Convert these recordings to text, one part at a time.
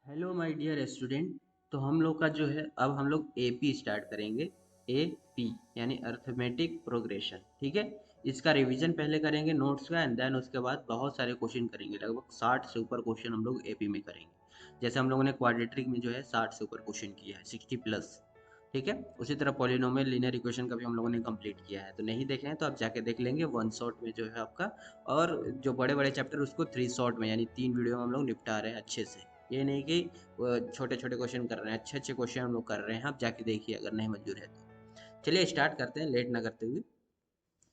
Hello my dear student. तो हम लोग का जो है अब हम लोग एपी स्टार्ट करेंगे। एपी यानी अर्थमेटिक प्रोग्रेशन। ठीक है। इसका रिवीजन पहले करेंगे नोट्स का, एंड देन उसके बाद बहुत सारे क्वेश्चन करेंगे। लगभग 60 से ऊपर क्वेश्चन हम लोग एपी में करेंगे। जैसे हम लोगों ने क्वाड्रेटिक में जो है 60 से ऊपर क्वेश्चन किया है, 60 प्लस। ठीक है। उसी तरह पॉलिनोमियल लीनियर इक्वेशन का भी हम लोगों ने कंप्लीट किया है। तो नहीं देखे हैं तो आप जाके देख लेंगे वन शॉट में जो है आपका। और जो बड़े बड़े चैप्टर उसको 3 शॉट में यानी 3 वीडियो में हम लोग निपटा रहे हैं अच्छे से। ये नहीं कि छोटे छोटे क्वेश्चन कर रहे हैं, अच्छे अच्छे क्वेश्चन हम लोग कर रहे हैं। आप जाके देखिए अगर नहीं मंजूर है तो। चलिए स्टार्ट करते हैं लेट ना करते हुए।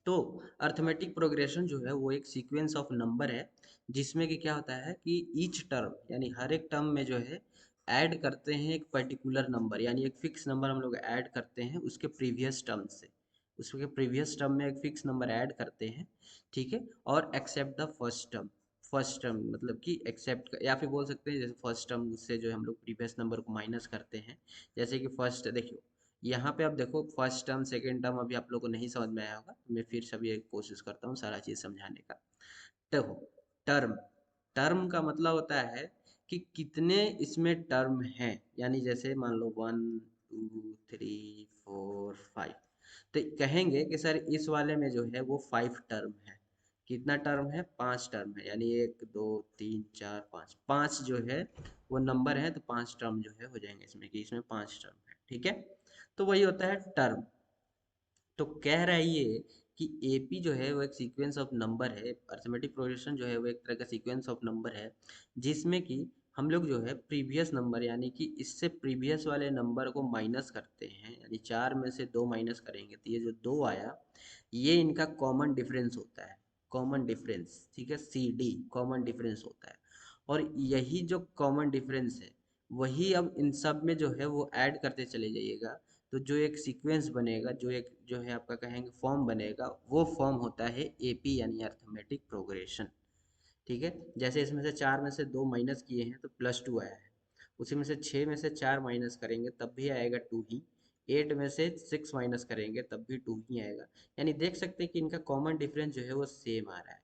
तो अर्थमेटिक प्रोग्रेशन जो है वो एक सीक्वेंस ऑफ नंबर है, जिसमें कि क्या होता है कि ईच टर्म यानी हर एक टर्म में जो है ऐड करते हैं एक पर्टिकुलर नंबर, यानी एक फिक्स नंबर हम लोग ऐड करते हैं उसके प्रीवियस टर्म से। उसके प्रीवियस टर्म में एक फिक्स नंबर ऐड करते हैं। ठीक है। और except the first term. First term मतलब कि एक्सेप्ट, या फिर बोल सकते हैं जैसे फर्स्ट टर्म उससे जो है हम लोग प्रीवियस नंबर को माइनस करते हैं। जैसे कि फर्स्ट देखियो, यहाँ पे आप देखो फर्स्ट टर्म सेकेंड टर्म अभी आप लोग को नहीं समझ में आया होगा, तो मैं फिर से अभी एक कोशिश करता हूँ सारा चीज़ समझाने का। देखो, टर्म, टर्म का मतलब होता है कि कितने इसमें टर्म हैं। यानी जैसे मान लो 1 2 3 4 5, तो कहेंगे कि सर इस वाले में जो है वो 5 टर्म है। कितना टर्म है? 5 टर्म है। यानी 1 2 3 4 5, 5 जो है वो नंबर है, तो 5 टर्म जो है हो जाएंगे इसमें, कि इसमें 5 टर्म है। ठीक है। तो वही होता है टर्म। तो कह रहा है ये कि एपी जो है वो एक सीक्वेंस ऑफ नंबर है। अरिथमेटिक प्रोग्रेशन जो है वो एक तरह का सीक्वेंस ऑफ नंबर है, जिसमें कि हम लोग जो है प्रीवियस नंबर यानी कि इससे प्रीवियस वाले नंबर को माइनस करते हैं। यानी 4 में से 2 माइनस करेंगे तो ये जो 2 आया, ये इनका कॉमन डिफरेंस होता है। कॉमन डिफरेंस, ठीक है, सी डी कॉमन डिफरेंस होता है। और यही जो कॉमन डिफरेंस है, वही अब इन सब में जो है वो ऐड करते चले जाइएगा। तो जो एक सीक्वेंस बनेगा, जो है आपका कहेंगे फॉर्म बनेगा, वो फॉर्म होता है एपी यानी अर्थमेटिक प्रोग्रेशन। ठीक है। जैसे इसमें से 4 में से 2 माइनस किए हैं तो +2 आया है। उसी में से 6 में से 4 माइनस करेंगे तब भी आएगा 2 ही। 8 में से 6 माइनस करेंगे तब भी 2 ही आएगा। यानी देख सकते हैं कि इनका कॉमन डिफरेंस जो है वो सेम आ रहा है।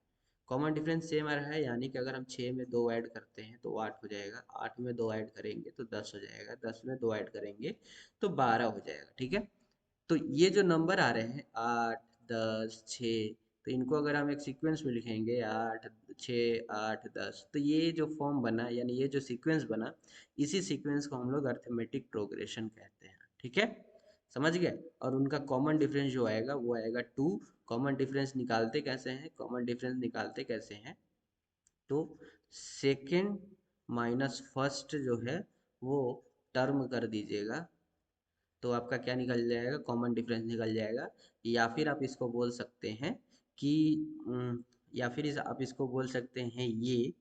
कॉमन डिफरेंस सेम आ रहा है, यानी कि अगर हम 6 में 2 ऐड करते हैं तो 8 हो जाएगा, 8 में 2 ऐड करेंगे तो 10 हो जाएगा, 10 में 2 ऐड करेंगे तो 12 हो जाएगा। ठीक है। तो ये जो नंबर आ रहे हैं 8 10 6, तो इनको अगर हम एक सीक्वेंस में लिखेंगे 8 6 8 10, तो ये जो फॉर्म बना यानी ये जो सीक्वेंस बना, इसी सीक्वेंस को हम लोग अर्थमेटिक प्रोग्रेशन कहते हैं। ठीक है। समझ गए। और उनका कॉमन डिफरेंस जो आएगा वो आएगा 2। कॉमन डिफरेंस निकालते कैसे हैं? कॉमन डिफरेंस निकालते कैसे हैं? तो सेकेंड माइनस फर्स्ट जो है वो टर्म कर दीजिएगा, तो आपका क्या निकल जाएगा? कॉमन डिफरेंस निकल जाएगा। या फिर आप इसको बोल सकते हैं कि या फिर आप इसको बोल सकते हैं ये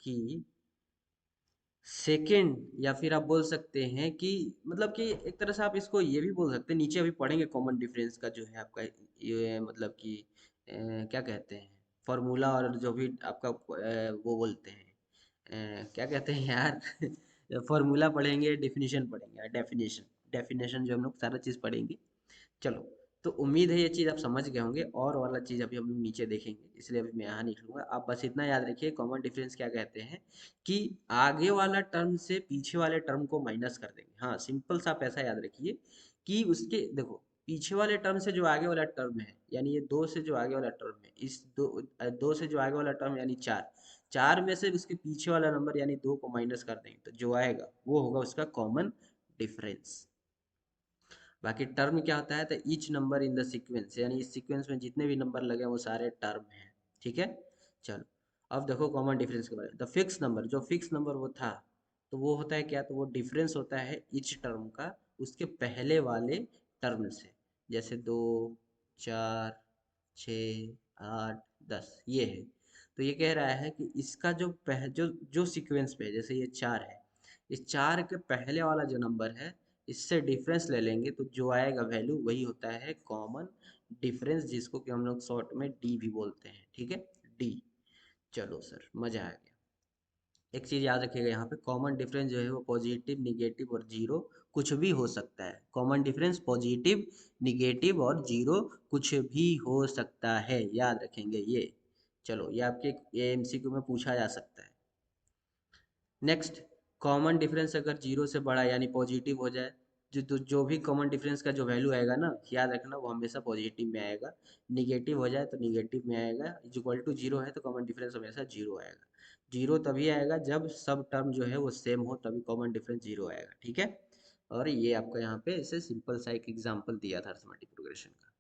कि सेकेंड, या फिर आप बोल सकते हैं कि मतलब कि एक तरह से आप इसको ये भी बोल सकते हैं। नीचे अभी पढ़ेंगे कॉमन डिफरेंस का जो है आपका ये मतलब कि क्या कहते हैं फॉर्मूला, और जो भी आपका वो बोलते हैं क्या कहते हैं यार फॉर्मूला पढ़ेंगे, डेफिनेशन पढ़ेंगे, डेफिनेशन, डेफिनेशन जो हम लोग सारा चीज़ पढ़ेंगे। चलो, तो उम्मीद है ये चीज़ आप समझ गए होंगे। और वाला चीज़ अभी हम लोग नीचे देखेंगे, इसलिए अभी मैं यहाँ नहीं लिखूंगा। आप बस इतना याद रखिए कॉमन डिफरेंस क्या कहते हैं, कि आगे वाला टर्म से पीछे वाले टर्म को माइनस कर देंगे। हाँ, सिंपल सा आप ऐसा याद रखिए कि उसके देखो पीछे वाले टर्म से जो आगे वाला टर्म है, यानी ये 2 से जो आगे वाला टर्म है, इस 2 से जो आगे वाला टर्म यानी 4, 4 में से उसके पीछे वाला नंबर यानी 2 को माइनस कर देंगे तो जो आएगा वो होगा उसका कॉमन डिफरेंस। बाकी टर्म क्या होता है? तो each number in the sequence, यानी इस सीक्वेंस में जितने भी नंबर लगे हैं वो सारे टर्म हैं। ठीक है। चलो, अब देखो कॉमन डिफरेंस के बारे में। द फिक्स नंबर, जो फिक्स नंबर वो था, तो वो होता है क्या? तो वो डिफरेंस होता है ईच टर्म का उसके पहले वाले टर्म से। जैसे 2 4 6 8 10 ये है। तो ये कह रहा है कि इसका जो सीक्वेंस पे है, जैसे ये 4 है, इस 4 के पहले वाला जो नंबर है, इससे डिफरेंस ले लेंगे तो जो आएगा वैल्यू वही होता है कॉमन डिफरेंस, जिसको कि हम लोग शॉर्ट में डी भी बोलते हैं। ठीक है, डी। चलो सर, मजा आ गया। एक चीज याद रखिएगा, यहाँ पे कॉमन डिफरेंस जो है वो पॉजिटिव, निगेटिव और जीरो कुछ भी हो सकता है। कॉमन डिफरेंस पॉजिटिव, निगेटिव और जीरो कुछ भी हो सकता है, याद रखेंगे ये। चलो, ये आपके एमसीक्यू में पूछा जा सकता है। नेक्स्ट, कॉमन डिफरेंस अगर जीरो से बड़ा यानी पॉजिटिव हो जाए, जो भी कॉमन डिफरेंस का जो वैल्यू आएगा ना, याद रखना वो हमेशा पॉजिटिव में आएगा। निगेटिव हो जाए तो निगेटिव में आएगा। इक्वल टू जीरो है तो कॉमन डिफरेंस हमेशा जीरो आएगा। जीरो तभी आएगा जब सब टर्म जो है वो सेम हो, तभी कॉमन डिफरेंस जीरो आएगा। ठीक है। और ये आपका यहाँ पे इसे सिंपल सा एक एग्जाम्पल दिया था अर्थमेटिक प्रोग्रेशन का।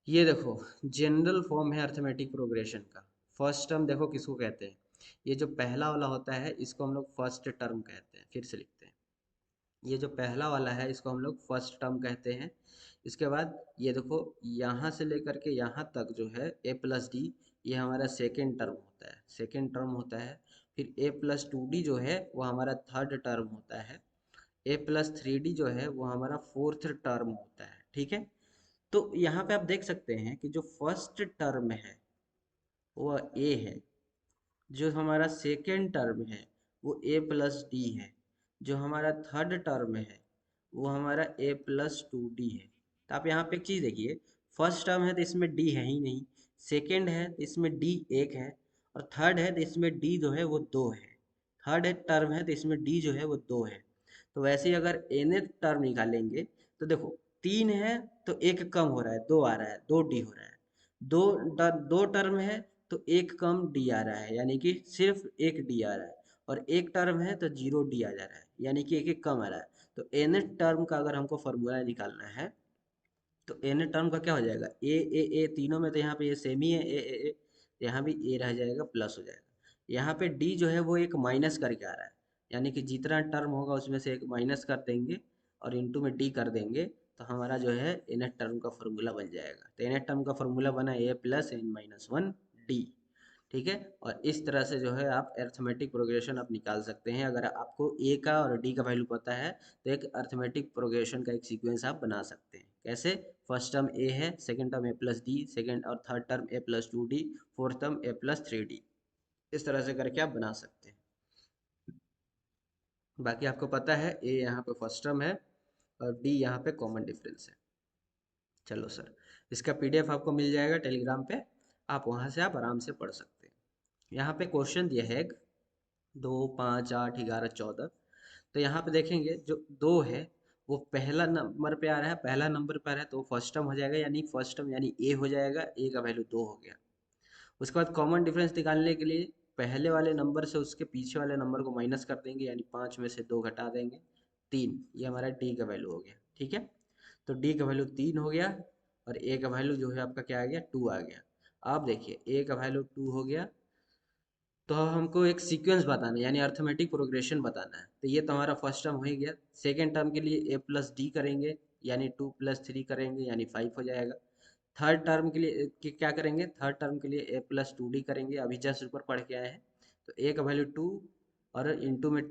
ये देखो जनरल फॉर्म है अर्थमेटिक प्रोग्रेशन का। फर्स्ट टर्म देखो किसको कहते हैं, ये जो पहला वाला होता है इसको हम लोग फर्स्ट टर्म कहते हैं। फिर से लिखते हैं, ये जो पहला वाला है इसको हम लोग फर्स्ट टर्म कहते हैं। इसके बाद ये देखो यहाँ से लेकर के यहाँ तक जो है ए प्लस डी, ये हमारा सेकेंड टर्म होता है, सेकेंड टर्म होता है। फिर ए प्लस टू डी जो है वो हमारा थर्ड टर्म होता है। ए प्लस थ्री डी जो है वो हमारा फोर्थ टर्म होता है। ठीक है। तो यहाँ पे आप देख सकते हैं कि जो फर्स्ट टर्म है वो ए है, जो हमारा सेकेंड टर्म है वो ए प्लस डी है, जो हमारा थर्ड टर्म है वो हमारा ए प्लस टू डी है। तो आप यहाँ पे एक चीज़ देखिए, फर्स्ट टर्म है तो इसमें डी है ही नहीं, सेकेंड है तो इसमें डी एक है, और थर्ड है तो इसमें डी जो है वो दो है। थर्ड टर्म है तो इसमें डी जो है वो दो है। तो वैसे ही अगर nth टर्म निकालेंगे तो देखो तीन है तो एक कम हो रहा है, दो आ रहा है, दो डी हो रहा है। दो दो टर्म है तो एक कम डी आ रहा है, यानी कि सिर्फ एक डी आ रहा है। और एक टर्म है तो जीरो डी आ जा रहा है, यानी कि एक एक कम आ रहा है। तो nth टर्म का अगर हमको फॉर्मूला निकालना है तो nth टर्म का क्या हो जाएगा, ए तीनों में तो यहाँ पे ये सेम ही है, ए यहाँ भी ए रह जाएगा, प्लस हो जाएगा। यहाँ पे डी जो है वो एक माइनस करके आ रहा है, यानी कि जितना टर्म होगा उसमें से एक माइनस कर देंगे और इंटू में डी कर देंगे, तो हमारा जो है nth टर्म का फॉर्मूला बन जाएगा। तो nth टर्म का फॉर्मूला बना a plus n minus one d. ठीक है। और इस तरह से जो है आप अर्थमेटिक प्रोग्रेशन आप निकाल सकते हैं। अगर आपको ए का और डी का वैल्यू पता है तो एक अर्थमेटिक प्रोग्रेशन का एक सीक्वेंस आप बना सकते हैं। कैसे, फर्स्ट टर्म ए है, second term a plus d, second और third term a plus two d, fourth term a plus three d. इस तरह से करके आप बना सकते हैं। बाकी आपको पता है ए यहाँ पे फर्स्ट टर्म है और डी यहाँ पे कॉमन डिफरेंस है। चलो सर, इसका पीडीएफ आपको मिल जाएगा टेलीग्राम पे, आप वहाँ से आप आराम से पढ़ सकते हैं। यहाँ पे क्वेश्चन दिया है 2, 5, 8, 11, 14। तो यहाँ पे देखेंगे जो दो है वो पहला नंबर पे आ रहा है, पहला नंबर पे आ रहा है तो फर्स्ट टर्म हो जाएगा, यानी फर्स्ट टर्म यानी ए हो जाएगा, ए का वैल्यू दो हो गया। उसके बाद कॉमन डिफरेंस निकालने के लिए पहले वाले नंबर से उसके पीछे वाले नंबर को माइनस कर देंगे, यानी पाँच में से दो घटा देंगे, तीन। ये हमारा डी का वैल्यू हो गया। ठीक है। तो डी का वैल्यू तीन हो गया और ए का वैल्यू जो है आपका क्या आ गया, टू आ गया। आप देखिए ए का वैल्यू टू हो गया, तो अब हमको एक सीक्वेंस बताना है, यानी अर्थमेटिक प्रोग्रेशन बताना है। तो ये तो हमारा फर्स्ट टर्म हो ही गया। सेकेंड टर्म के लिए ए प्लस डी करेंगे, यानी टू प्लस थ्री करेंगे, यानी फाइव हो जाएगा। थर्ड टर्म के लिए क्या करेंगे, थर्ड टर्म के लिए ए प्लस टू डी करेंगे, अभी जस्ट ऊपर पढ़ के आए हैं। तो ए का वैल्यू टू और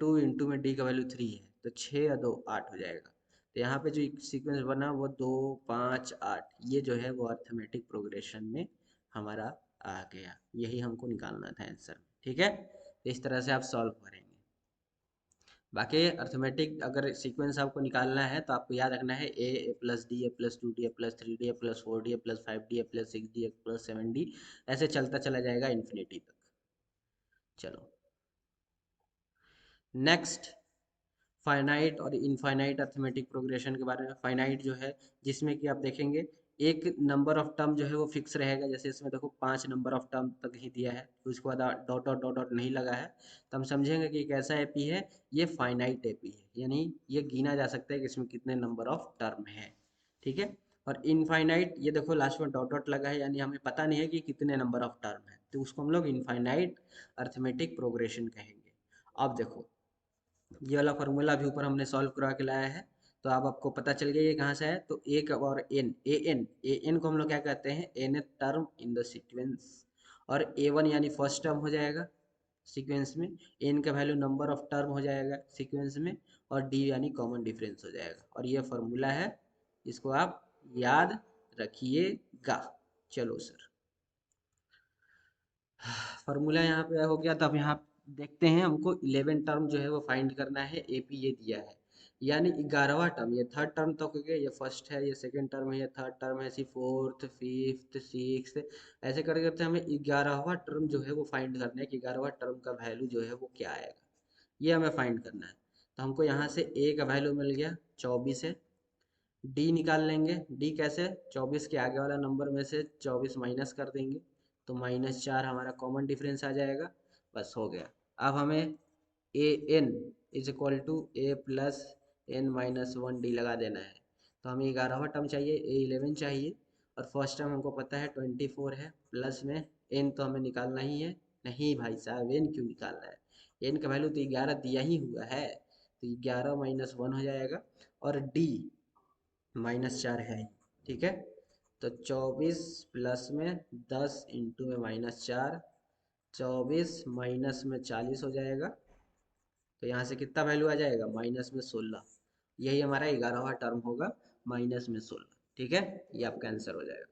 टू इंटू में डी का वैल्यू थ्री है, तो छः या दो आठ हो जाएगा। तो यहाँ पे जो सीक्वेंस बना वो दो पाँच आठ, ये जो है वो अर्थमेटिक प्रोग्रेशन में हमारा आ गया। यही हमको निकालना था आंसर। ठीक है। तो इस तरह से आप सॉल्व करेंगे। बाकी अर्थमेटिक अगर सीक्वेंस आपको निकालना है तो आपको याद रखना है a plus D, A plus two D, A plus three D, A plus four D, A plus five D, A plus six D, A plus seven D, ऐसे चलता चला जाएगा इन्फिनिटी तक। चलो नेक्स्ट, फाइनाइट और इनफाइनाइट अर्थमेटिक प्रोग्रेशन के बारे में। फाइनाइट जो है जिसमें कि आप देखेंगे एक नंबर ऑफ टर्म जो है वो फिक्स रहेगा, जैसे इसमें देखो पांच नंबर ऑफ टर्म तक ही दिया है, तो उसके बाद डॉट डॉट डॉट डॉट नहीं लगा है, तो हम समझेंगे कि एक ऐसा एपी है, ये फाइनाइट एपी है, यानी ये गिना जा सकता है कि इसमें कितने नंबर ऑफ टर्म है। ठीक है। और इनफाइनाइट, ये देखो लास्ट में डॉट डॉट लगा है, यानी हमें पता नहीं है कि कितने नंबर ऑफ टर्म है, तो उसको हम लोग इनफाइनाइट अर्थमेटिक प्रोग्रेशन कहेंगे। अब देखो ये वाला फार्मूला भी ऊपर हमने सॉल्व करा के लाया है, तो अब आपको पता चल गया ये कहाँ से है। तो एक और एन, ए एन को हम लोग क्या कहते हैं, n term in the sequence. और ए वन यानी फर्स्ट टर्म हो जाएगा सीक्वेंस में, एन का वैल्यू नंबर ऑफ टर्म हो जाएगा सीक्वेंस में, और डी यानी कॉमन डिफरेंस हो जाएगा। और ये फार्मूला है, इसको आप याद रखिएगा। चलो सर, फार्मूला यहाँ पे हो गया। तो अब यहाँ देखते हैं, हमको 11 टर्म जो है वो फाइंड करना है, एपी ये दिया है, यानी 11वां टर्म, ये थर्ड टर्म तक हो गया, ये फर्स्ट है, ये सेकंड टर्म है, ये थर्ड टर्म है, ऐसी फोर्थ फिफ्थ सिक्स्थ, ऐसे करते करते हमें 11वां टर्म जो है वो फाइंड करना है कि 11वां टर्म का वैल्यू जो है वो क्या आएगा। ये हमें फाइंड करना है। तो हमको यहाँ से ए का वैल्यू मिल गया 24 है। डी निकाल लेंगे। डी कैसे? 24 के आगे वाला नंबर में से 24 माइनस कर देंगे, तो -4 हमारा कॉमन डिफरेंस आ जाएगा। बस हो गया। अब हमें a n is equal to a plus n minus one d लगा देना है। तो हमें 11वां टर्म चाहिए, ए 11 चाहिए, और फर्स्ट टर्म हमको पता है 24 है, प्लस में एन तो हमें निकालना ही है। नहीं भाई साहब, एन क्यों निकालना है? एन का वैल्यू तो 11 दिया ही हुआ है, तो 11 माइनस वन हो जाएगा, और डी -4 है ही, ठीक है। तो 24 प्लस में 10 इंटू में -4, 24 माइनस में 40 हो जाएगा। तो यहाँ से कितना वैल्यू आ जाएगा? माइनस में 16। यही हमारा 11वां टर्म होगा, -16, ठीक है। ये आपका आंसर हो जाएगा।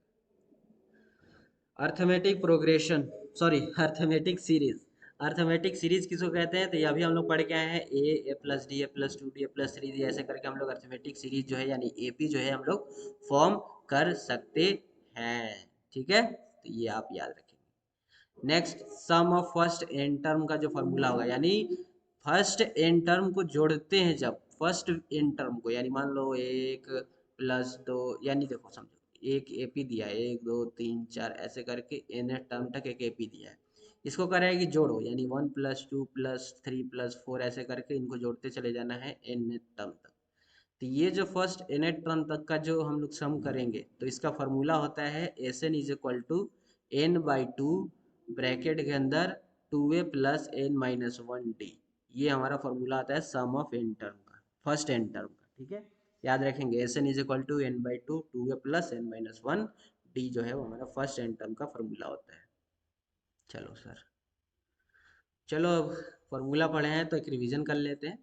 Arithmetic progression, sorry arithmetic series. Arithmetic series किसको कहते हैं? तो ये अभी हम लोग पढ़ के आए हैं, ए प्लस डी, ए प्लस टू, डी, ए प्लस थ्री, डी, ऐसे करके हम लोग अर्थमेटिक सीरीज जो है यानी एपी जो है हम लोग फॉर्म कर सकते हैं, ठीक है। तो ये आप याद रखेंगे। Next, sum of first n term का जो फॉर्मूला होगा, यानी फर्स्ट एन टर्म को जोड़ते हैं जब, फर्स्ट एन टर्म को, यानी मान लो 1 + 2, यानी देखो समझो एक एपी दिया है, 1 2 3 4 ऐसे करके एन टर्म तक एक एपी दिया है। इसको करेगा कि जोड़ो, यानी 1 + 2 + 3 + 4 ऐसे करके इनको जोड़ते चले जाना है एन टर्म तक। तो ये जो फर्स्ट एन टर्म तक का जो हम लोग सम करेंगे, तो इसका फॉर्मूला होता है s n is equal to n/2 bracket के अंदर 2a + n-1d। ये हमारा फॉर्मूला आता है सम ऑफ एन टर्म का, फर्स्ट एन टर्म का, ठीक है। याद रखेंगे s n is equal to n/2 2a + n-1d जो है वो हमारा फर्स्ट एन टर्म का फॉर्मूला होता है। चलो सर, चलो अब फॉर्मूला पढ़े हैं तो एक रिवीजन कर लेते हैं।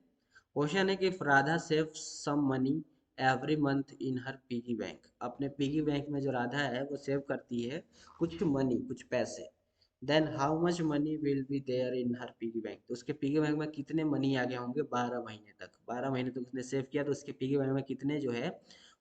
क्वेश्चन है कि Radha save some money every month in her piggy bank. अपने पिगी बैंक में जो राधा है वो सेव करती है कुछ मनी, कुछ पैसे। Then how much money will be there in her piggy bank. तो उसके पिगी बैंक में कितने मनी आ गए होंगे 12 महीने तक। 12 महीने तक उसने सेव किया, तो उसके पिगी बैंक में कितने जो है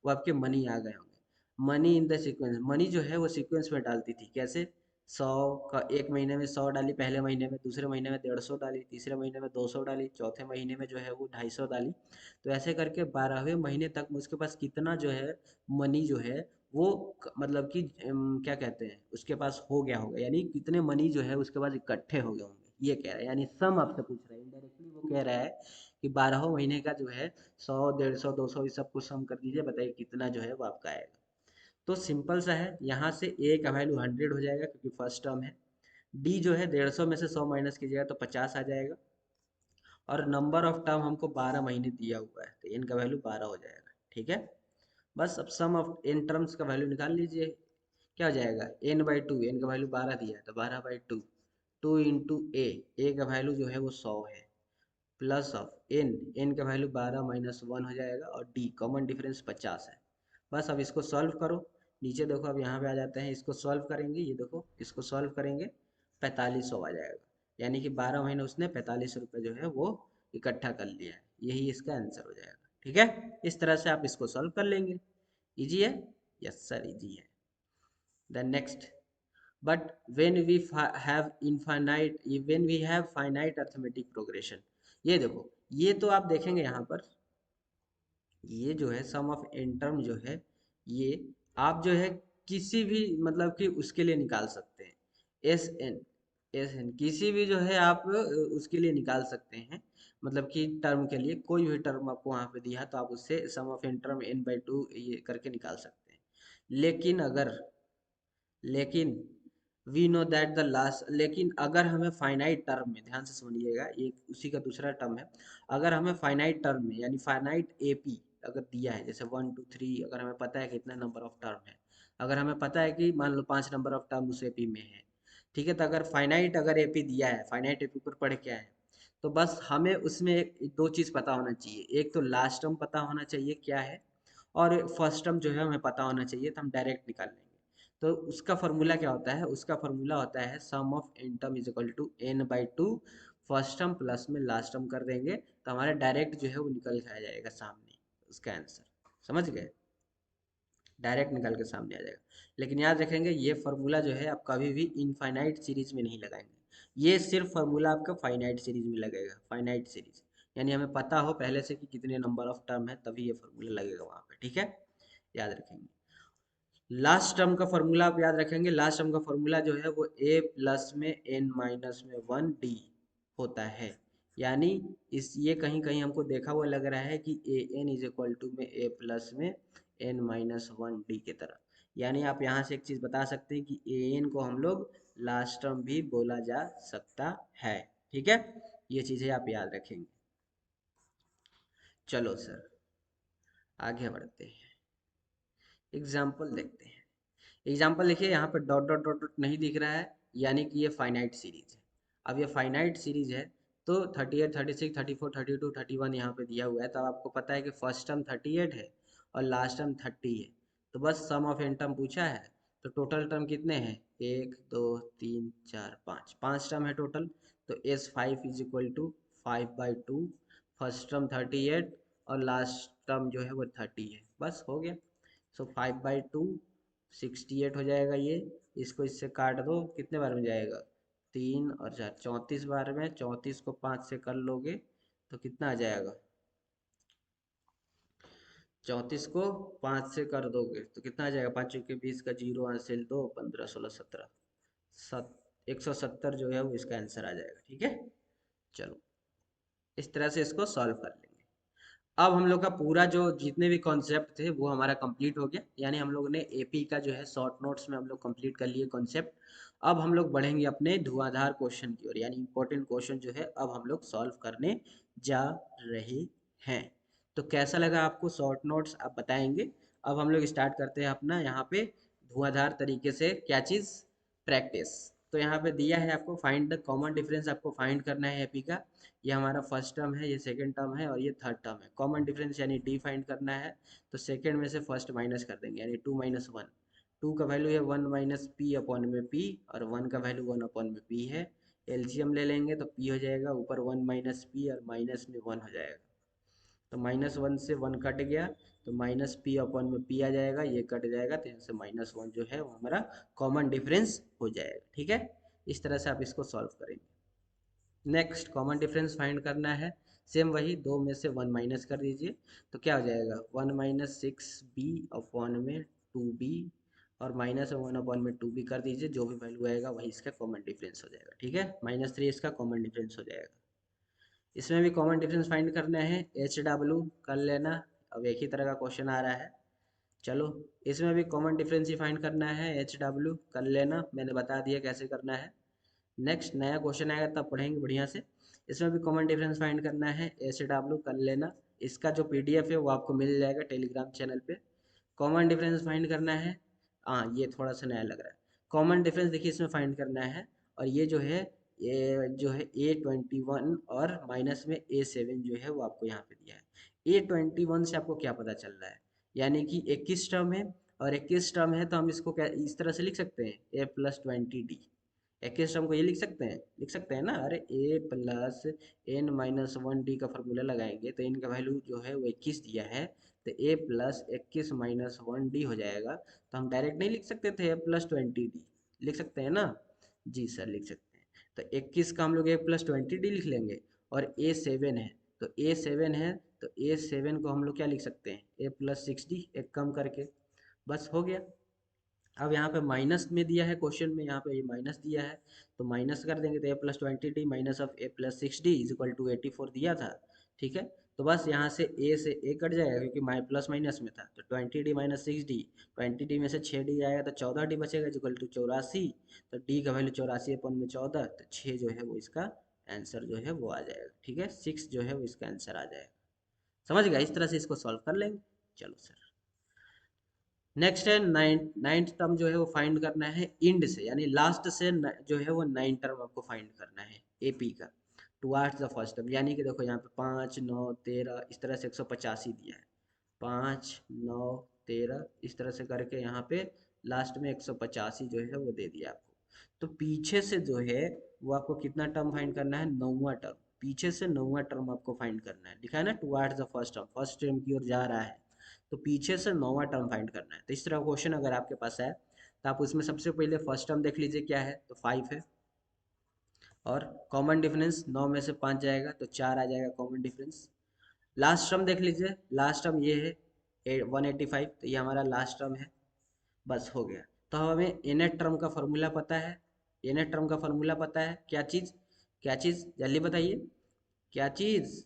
वो आपके मनी आ गए होंगे। Money in the sequence, money जो है वो सीक्वेंस में डालती थी। कैसे? 100 का, एक महीने में 100 डाली पहले महीने में, दूसरे महीने में 150 डाली, तीसरे महीने में 200 डाली, चौथे महीने में जो है वो 250 डाली। तो ऐसे करके 12वें महीने तक उसके पास कितना जो है मनी जो है वो मतलब कि क्या कहते हैं उसके पास हो गया होगा, यानी कितने मनी जो है उसके पास इकट्ठे हो गए होंगे, ये कह रहा है। यानी सम आपसे पूछ रहा है, इनडायरेक्टली वो कह रहा है कि 12 महीने का जो है 100 150 200 इस सब कुछ सम कर दीजिए, बताइए कितना जो है वो आपका आएगा। तो सिंपल सा है, यहाँ से ए का वैल्यू 100 हो जाएगा क्योंकि फर्स्ट टर्म है। डी जो है 150 में से 100 माइनस कीजिएगा तो 50 आ जाएगा, और नंबर ऑफ टर्म हमको 12 महीने दिया हुआ है, तो एन का वैल्यू 12 हो जाएगा, ठीक है। बस अब सम ऑफ एन टर्म्स का वैल्यू निकाल लीजिए। क्या हो जाएगा? n/2, एन का वैल्यू 12 दिया है तो 12/2, 2 इंटू ए का वैल्यू जो है वो 100 है, प्लस ऑफ एन का वैल्यू 12 माइनस 1 हो जाएगा, और डी कॉमन डिफरेंस 50 है। बस अब इसको सॉल्व करो। नीचे देखो, अब यहाँ पे आ जाते हैं, इसको सॉल्व करेंगे, ये देखो इसको सॉल्व करेंगे 4500 आ जाएगा। यानी कि 12 महीने उसने 45 रुपये जो है वो इकट्ठा कर लिया है, यही इसका आंसर हो जाएगा, ठीक है। इस तरह से आप इसको सॉल्व कर लेंगे। इजी है? यस सर, इजी है। Then next, but when we have infinite, when we have finite arithmetic progression। ये देखो, ये तो आप देखेंगे यहाँ पर, ये जो है सम ऑफ एन टर्म जो है, ये आप जो है किसी भी मतलब कि उसके लिए निकाल सकते हैं। एस एन किसी भी जो है आप उसके लिए निकाल सकते हैं, मतलब कि टर्म के लिए कोई भी टर्म आपको वहाँ पे दिया तो आप उससे सम ऑफ एन टर्म n/2 ये करके निकाल सकते हैं। लेकिन अगर, लेकिन we know that the last, लेकिन अगर हमें फाइनाइट टर्म में, ध्यान से सुनिएगा, ये उसी का दूसरा टर्म है। अगर हमें फाइनाइट टर्म में यानी फाइनाइट एपी अगर दिया है, जैसे 1 2 3, अगर हमें पता है कि इतना नंबर ऑफ टर्म है, अगर हमें पता है कि मान लो 5 नंबर ऑफ टर्म उस एपी में है, ठीक है। तो अगर फाइनाइट अगर एपी दिया है, फाइनाइट एपी पर पढ़ के आए हैं, तो बस हमें उसमें दो चीज़ पता होना चाहिए। एक तो लास्ट टर्म पता होना चाहिए क्या है, और फर्स्ट टर्म जो है हमें पता होना चाहिए, तो हम डायरेक्ट निकाल लेंगे। तो उसका फॉर्मूला क्या होता है? उसका फॉर्मूला होता है sum of n term is equal to n/2 first term plus में लास्ट टर्म कर देंगे, तो हमारा डायरेक्ट जो है वो निकल के आ जाएगा सामने उसका आंसर। समझ गए? डायरेक्ट निकल के सामने आ जाएगा। लेकिन याद रखेंगे ये फॉर्मूला जो है आप कभी भी इनफाइनाइट सीरीज में नहीं लगाएंगे। ये सिर्फ फार्मूला आपका फाइनाइट सीरीज में लगेगा, फाइनाइट सीरीज यानी हमें पता हो पहले से कि कितने नंबर ऑफ टर्म है, तभी ये फार्मूला लगेगा वहाँ पे, ठीक है, याद रखेंगे। लास्ट टर्म का फार्मूला आप याद रखेंगे, लास्ट टर्म का फार्मूला जो है वो a प्लस में n माइनस में 1d होता है। यानी इस ये कहीं कहीं हमको देखा हुआ लग रहा है कि ए एन इज इक्वल टू में a प्लस में n माइनस 1d की तरह। यानी आप यहाँ से एक चीज़ बता सकते हैं कि ए एन को हम लोग लास्ट टर्म भी बोला जा सकता है, ठीक है, ये चीज़ें आप याद रखेंगे। चलो सर आगे बढ़ते हैं, एग्जाम्पल देखते हैं। एग्जाम्पल देखिए, यहाँ पे डॉट डॉट डॉट डॉट नहीं दिख रहा है, यानी कि ये फाइनाइट सीरीज है। अब ये फाइनाइट सीरीज है तो 38, 36, 34, 32, 31 यहाँ पे दिया हुआ है, तो अब आपको पता है कि फर्स्ट टर्म 38 है और लास्ट टर्म 30 है। तो बस सम ऑफ एन टर्म पूछा है, तो टोटल टर्म कितने हैं, 1 2 3 4 5, 5 टर्म है टोटल। तो S5 is equal to 5/2, first term 38 और लास्ट टर्म जो है वो 30 है, बस हो गया। सो 5/2 68 हो जाएगा ये, इसको इससे काट दो, कितने बार में जाएगा, 3 और 4 34 बार में, 34 को 5 से कर लोगे तो कितना आ जाएगा, 34 को 5 से कर दोगे तो कितना आ जाएगा, 5 के 20 का जीरो हासिल 2, 15 16 17, 170 जो है वो इसका आंसर आ जाएगा, ठीक है। चलो इस तरह से इसको सॉल्व कर लेंगे। अब हम लोग का पूरा जो जितने भी कॉन्सेप्ट थे वो हमारा कंप्लीट हो गया, यानी हम लोग ने एपी का जो है शॉर्ट नोट्स में हम लोग कंप्लीट कर लिए कॉन्सेप्ट। अब हम लोग बढ़ेंगे अपने धुआंधार क्वेश्चन की ओर, यानी इंपॉर्टेंट क्वेश्चन जो है अब हम लोग सॉल्व करने जा रहे हैं। तो कैसा लगा आपको शॉर्ट नोट्स आप बताएंगे। अब हम लोग स्टार्ट करते हैं अपना यहाँ पे धुआंधार तरीके से क्या चीज़, प्रैक्टिस। तो यहाँ पे दिया है आपको फाइंड द कॉमन डिफरेंस, आपको फाइंड करना है एपी का। ये हमारा फर्स्ट टर्म है, ये सेकंड टर्म है और ये थर्ड टर्म है। कॉमन डिफरेंस यानी डी फाइंड करना है, तो सेकंड में से फर्स्ट माइनस कर देंगे, यानी 2 - 1। 2 का वैल्यू है 1 माइनस पी अपॉन में पी, और 1 का वैल्यू 1 अपॉन में पी है। एलसीएम ले लेंगे तो पी हो जाएगा ऊपर 1 माइनस पी और माइनस में 1 हो जाएगा, तो -1 से 1 कट गया, तो माइनस पी अपॉन में पी आ जाएगा, ये कट जाएगा, तो यहाँ से -1 जो है वो हमारा कॉमन डिफरेंस हो जाएगा, ठीक है। इस तरह से आप इसको सॉल्व करेंगे। नेक्स्ट कॉमन डिफरेंस फाइंड करना है, सेम वही, 2 में से 1 माइनस कर दीजिए, तो क्या हो जाएगा 1 माइनस 6b अपॉन में 2b, और माइनस 1 अपॉन में 2b कर दीजिए, जो भी वैल्यू आएगा वही इसका कॉमन डिफरेंस हो जाएगा, ठीक है। -3 इसका कॉमन डिफरेंस हो जाएगा। इसमें भी कॉमन डिफरेंस फाइंड करना है, एच डब्ल्यू कर लेना। अब एक ही तरह का क्वेश्चन आ रहा है, चलो इसमें भी कॉमन डिफरेंस ही फाइंड करना है, एच डब्ल्यू कर लेना, मैंने बता दिया कैसे करना है। नेक्स्ट नया क्वेश्चन आएगा तब पढ़ेंगे बढ़िया से। इसमें भी कॉमन डिफरेंस फाइंड करना है, एच डब्ल्यू कर लेना। इसका जो पीडीएफ है वो आपको मिल जाएगा टेलीग्राम चैनल पे। कॉमन डिफरेंस फाइंड करना है, हाँ ये थोड़ा सा नया लग रहा है। कॉमन डिफरेंस देखिए इसमें फाइंड करना है, और ये जो है A21 और माइनस में A7 जो है वो आपको यहाँ पे दिया है। A21 से आपको क्या पता चल रहा है, यानी कि 21 टर्म है, और 21 टर्म है तो हम इसको क्या इस तरह से लिख सकते हैं, A+20D। 21 टर्म को ये लिख सकते हैं ना, अरे A+n-1d का फॉर्मूला लगाएंगे तो इनका वैल्यू जो है वो 21 दिया है, तो A+21 - 1d हो जाएगा। तो हम डायरेक्ट नहीं लिख सकते थे A+20d, लिख सकते हैं ना, जी सर लिख सकते हैं। तो 21 का हम लोग A+20d लिख लेंगे, और A7 है, तो A7 है तो A7 को हम लोग क्या लिख सकते हैं, A+6d, एक कम करके, बस हो गया। अब यहाँ पे माइनस में दिया है क्वेश्चन में, यहाँ पे ये माइनस दिया है, तो माइनस कर देंगे, तो A+20d minus of A+6d is equal to 84 दिया था, ठीक है। तो बस यहाँ से ए से ए कट जाएगा, क्योंकि प्लस माइनस में था, तो 20d - 6d, 20d में से 6d आएगा तो 14d बचेगा इक्वल टू 84। तो d का वैल्यू 84/14, तो 6 जो है वो इसका आंसर जो है वो आ जाएगा, ठीक है, 6 जो है वो इसका आंसर आ जाएगा। समझ गया, इस तरह से इसको सॉल्व कर लेंगे। चलो सर नेक्स्ट है नाइन्थ टर्म जो है वो फाइंड करना है इंड से, यानी लास्ट से जो है वो 9 टर्म आपको फाइंड करना है एपी का टुवार्ड्स द फर्स्ट टर्म। यानी कि देखो यहाँ पे 5 9 13 इस तरह से 185 दिया है, 5 9 13 इस तरह से करके यहाँ पे लास्ट में 185 जो है वो दे दिया आपको। तो पीछे से जो है वो आपको कितना टर्म फाइंड करना है, 9वां टर्म, पीछे से 9वां टर्म आपको फाइंड करना है, लिखा है ना टुवार्ड्स द फर्स्ट टर्म की ओर जा रहा है, तो पीछे से 9वां टर्म फाइंड करना है। तो इस तरह क्वेश्चन अगर आपके पास है तो आप उसमें सबसे पहले फर्स्ट टर्म देख लीजिए क्या है, तो 5 है, और कॉमन डिफरेंस 9 में से 5 जाएगा तो 4 आ जाएगा कॉमन डिफरेंस। लास्ट टर्म देख लीजिए, लास्ट टर्म ये है 185, तो ये हमारा लास्ट टर्म है। बस हो गया। तो हमें इननेट टर्म का फॉर्मूला पता है। इननेट टर्म का फॉर्मूला पता है, क्या चीज़? क्या चीज़ जल्दी बताइए, क्या चीज़?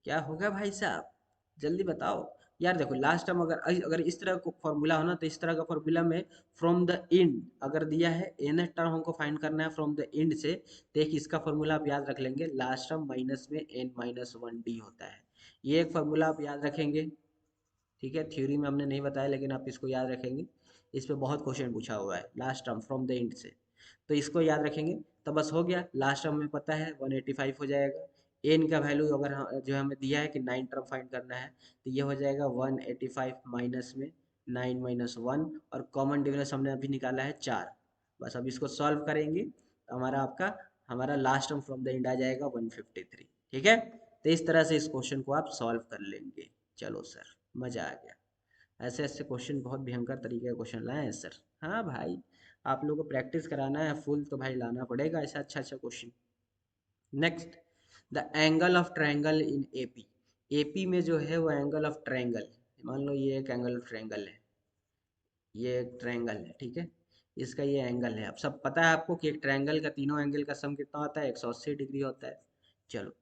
क्या होगा भाई साहब, जल्दी बताओ। यार देखो, लास्ट टाइम अगर अगर इस तरह का फॉर्मूला हो ना, तो इस तरह का फॉर्मूला में फ्रॉम द इंड अगर दिया है एन टर्म हमको फाइंड करना है फ्रॉम द इंड से, तो एक इसका फॉर्मूला आप याद रख लेंगे, लास्ट टर्म माइनस में n माइनस वन डी होता है। ये एक फॉर्मूला आप याद रखेंगे, ठीक है। थ्योरी में हमने नहीं बताया, लेकिन आप इसको याद रखेंगे। इस पे बहुत क्वेश्चन पूछा हुआ है, last term from the and से, तो इसको याद रखेंगे। तो बस हो गया, लास्ट टर्म हमें पता है 185 हो जाएगा। एन का वैल्यू अगर जो हमें दिया है कि 9 टर्म फाइंड करना है, तो ये हो जाएगा 185 माइनस में 9 माइनस वन, और कॉमन डिफरेंस हमने अभी निकाला है 4। बस अब इसको सॉल्व करेंगे तो हमारा last term from the end आ जाएगा 153, ठीक है। तो इस तरह से इस क्वेश्चन को आप सॉल्व कर लेंगे। चलो सर, मजा आ गया। ऐसे ऐसे क्वेश्चन, बहुत भयंकर तरीके का क्वेश्चन लाए हैं सर। हाँ भाई, आप लोगों को प्रैक्टिस कराना है फुल, तो भाई लाना पड़ेगा ऐसा अच्छा अच्छा question. Next, the angle of triangle in AP. AP में जो है वो एंगल ऑफ ट्रायंगल, मान लो ये एक एंगल ऑफ ट्रायंगल है, ये एक ट्रायंगल है, ठीक है। इसका ये एंगल है। अब सब पता है आपको कि एक ट्रायंगल का तीनों एंगल का सम कितना होता है, 180 डिग्री होता है। चलो,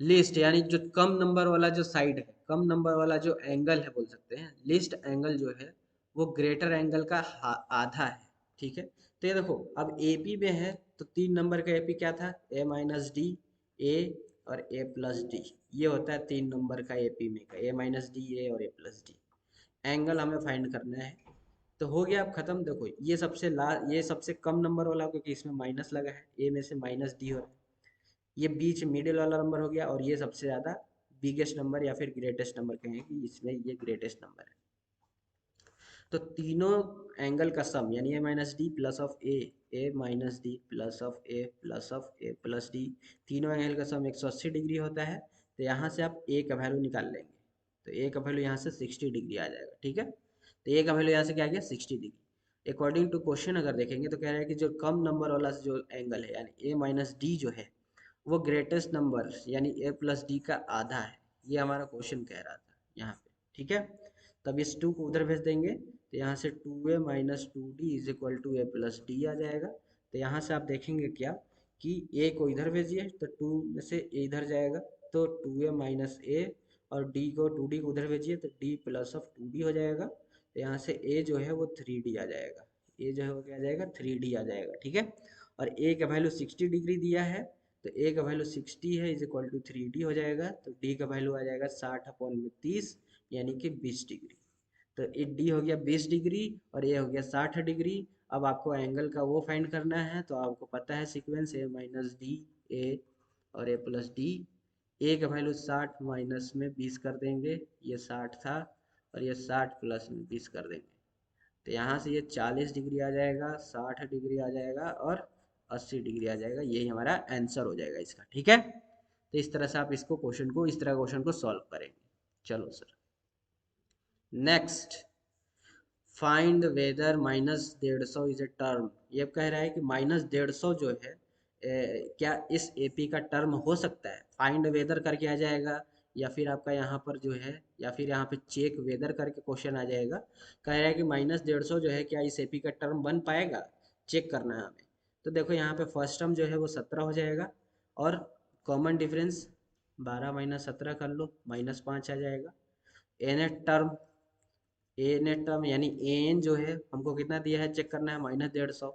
लिस्ट यानी जो कम नंबर वाला जो साइड है, कम नंबर वाला जो एंगल है बोल सकते हैं, लिस्ट एंगल जो है वो ग्रेटर एंगल का आधा है, ठीक है। तो ये देखो, अब एपी में है तो 3 नंबर का एपी क्या था, ए माइनस डी, ए और ए प्लस डी। ये होता है 3 नंबर का एपी में का, ए माइनस डी, ए और ए प्लस डी। एंगल हमें फाइंड करना है। तो हो गया अब खत्म। देखो, ये सबसे कम नंबर वाला, क्योंकि इसमें माइनस लगा है, ए में से माइनस डी हो रहा है। ये बीच मिडिल वाला नंबर हो गया, और ये सबसे ज़्यादा बिगेस्ट नंबर या फिर ग्रेटेस्ट नंबर कहें कि इसमें ये ग्रेटेस्ट नंबर है। तो तीनों एंगल का सम यानी a minus d plus of a minus d plus of a plus of a plus d, तीनों एंगल का सम 180 डिग्री होता है। तो यहाँ से आप ए का वैल्यू निकाल लेंगे, तो ए का वैल्यू यहाँ से 60 डिग्री आ जाएगा, ठीक है। तो ए का वैल्यू यहाँ से क्या आ गया, 60 डिग्री। अकॉर्डिंग टू क्वेश्चन अगर देखेंगे तो कह रहा है कि जो कम नंबर वाला जो एंगल है यानी ए माइनस डी जो है, वो ग्रेटेस्ट नंबर यानी ए प्लस डी का आधा है। ये हमारा क्वेश्चन कह रहा था यहाँ पे, ठीक है। तब इस 2 को उधर भेज देंगे, तो यहाँ से 2a minus two d is equal to a plus d आ जाएगा। तो यहाँ से आप देखेंगे क्या कि a को इधर भेजिए तो 2 में से a इधर जाएगा, तो 2a माइनस ए, और d को उधर भेजिए तो d प्लस ऑफ 2d हो जाएगा। तो यहाँ से a जो है वो 3d आ जाएगा, a जो है वो क्या आ जाएगा, 3d आ जाएगा, ठीक है। और a का वैल्यू 60 डिग्री दिया है, तो a का वैल्यू 60 है इज इक्वल टू 3d हो जाएगा। तो d का वैल्यू आ जाएगा 60/30 यानी कि 20 डिग्री। तो ये डी हो गया 20 डिग्री और ये हो गया 60 डिग्री। अब आपको एंगल का वो फाइंड करना है, तो आपको पता है सीक्वेंस ए माइनस डी, ए और ए प्लस डी। ए का वैल्यू 60 माइनस में 20 कर देंगे, ये 60 था, और ये 60 प्लस में 20 कर देंगे, तो यहाँ से ये 40 डिग्री आ जाएगा, 60 डिग्री आ जाएगा और 80 डिग्री आ जाएगा। यही हमारा आंसर हो जाएगा इसका, ठीक है। तो इस तरह से आप इस तरह क्वेश्चन को सॉल्व करेंगे। चलो sir, next, find weather minus 150 is a term. ये कह रहा है कि माइनस 150 जो है क्या इस एपी का टर्म हो सकता है। फाइंड वेदर करके आ जाएगा, या फिर आपका यहाँ पर जो है, या फिर यहाँ पे चेक वेदर करके क्वेश्चन आ जाएगा। कह रहा है कि माइनस 150 जो है क्या इस एपी का टर्म बन पाएगा, चेक करना है हमें। तो देखो यहाँ पे फर्स्ट टर्म जो है वो 17 हो जाएगा, और कॉमन डिफरेंस 12 माइनस 17 कर लो, -5 आ जाएगा। एन टर्म, ए नेट टर्म यानी ए एन जो है हमको कितना दिया है, चेक करना है, -150।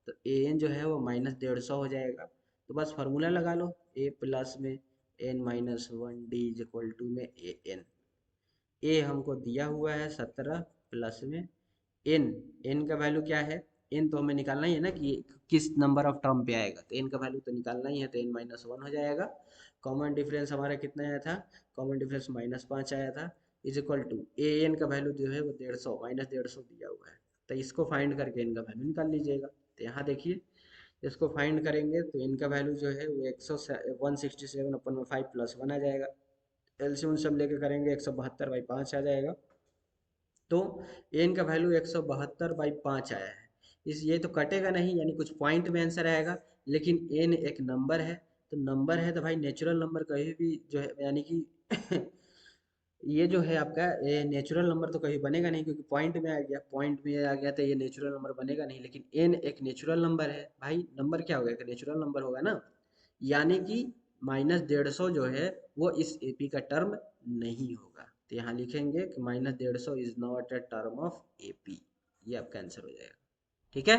तो ए एन जो है वो -150 हो जाएगा। तो बस फार्मूला लगा लो, ए प्लस में n minus one d is equal to में ए एन। ए हमको दिया हुआ है 17 प्लस में एन, एन का वैल्यू क्या है, एन तो हमें निकालना ही है ना कि किस नंबर ऑफ टर्म पे आएगा, तो एन का वैल्यू तो निकालना ही है, तो n-1 हो जाएगा। कॉमन डिफरेंस हमारा कितना आया था, कॉमन डिफरेंस -5 आया था, is equal to a n का वैल्यू जो है वो 150 -150 दिया हुआ है। तो इसको फाइंड करके एन का वैल्यू निकाल लीजिएगा। तो यहाँ देखिए, इसको फाइंड करेंगे तो एन का वैल्यू जो है वो 167/5 प्लस 1 आ जाएगा। एलसीएम सब लेके करेंगे 172/5 आ जाएगा। तो एन का वैल्यू 172/5 आया है। इस ये तो कटेगा नहीं, यानी कुछ पॉइंट में आंसर आएगा, लेकिन एन एक नंबर है, तो नंबर है तो भाई नेचुरल नंबर कहीं भी जो है यानी कि ये जो है आपका ये नेचुरल नंबर तो कहीं बनेगा नहीं, क्योंकि पॉइंट में आ गया, पॉइंट में आ गया तो ये नेचुरल नंबर बनेगा नहीं। लेकिन एन एक नेचुरल नंबर है भाई, नंबर क्या होगा, एक नेचुरल नंबर होगा ना, यानी कि -150 जो है वो इस एपी का टर्म नहीं होगा। तो यहाँ लिखेंगे कि -150 is not a term of AP, ये आपका आंसर हो जाएगा। ठीक है,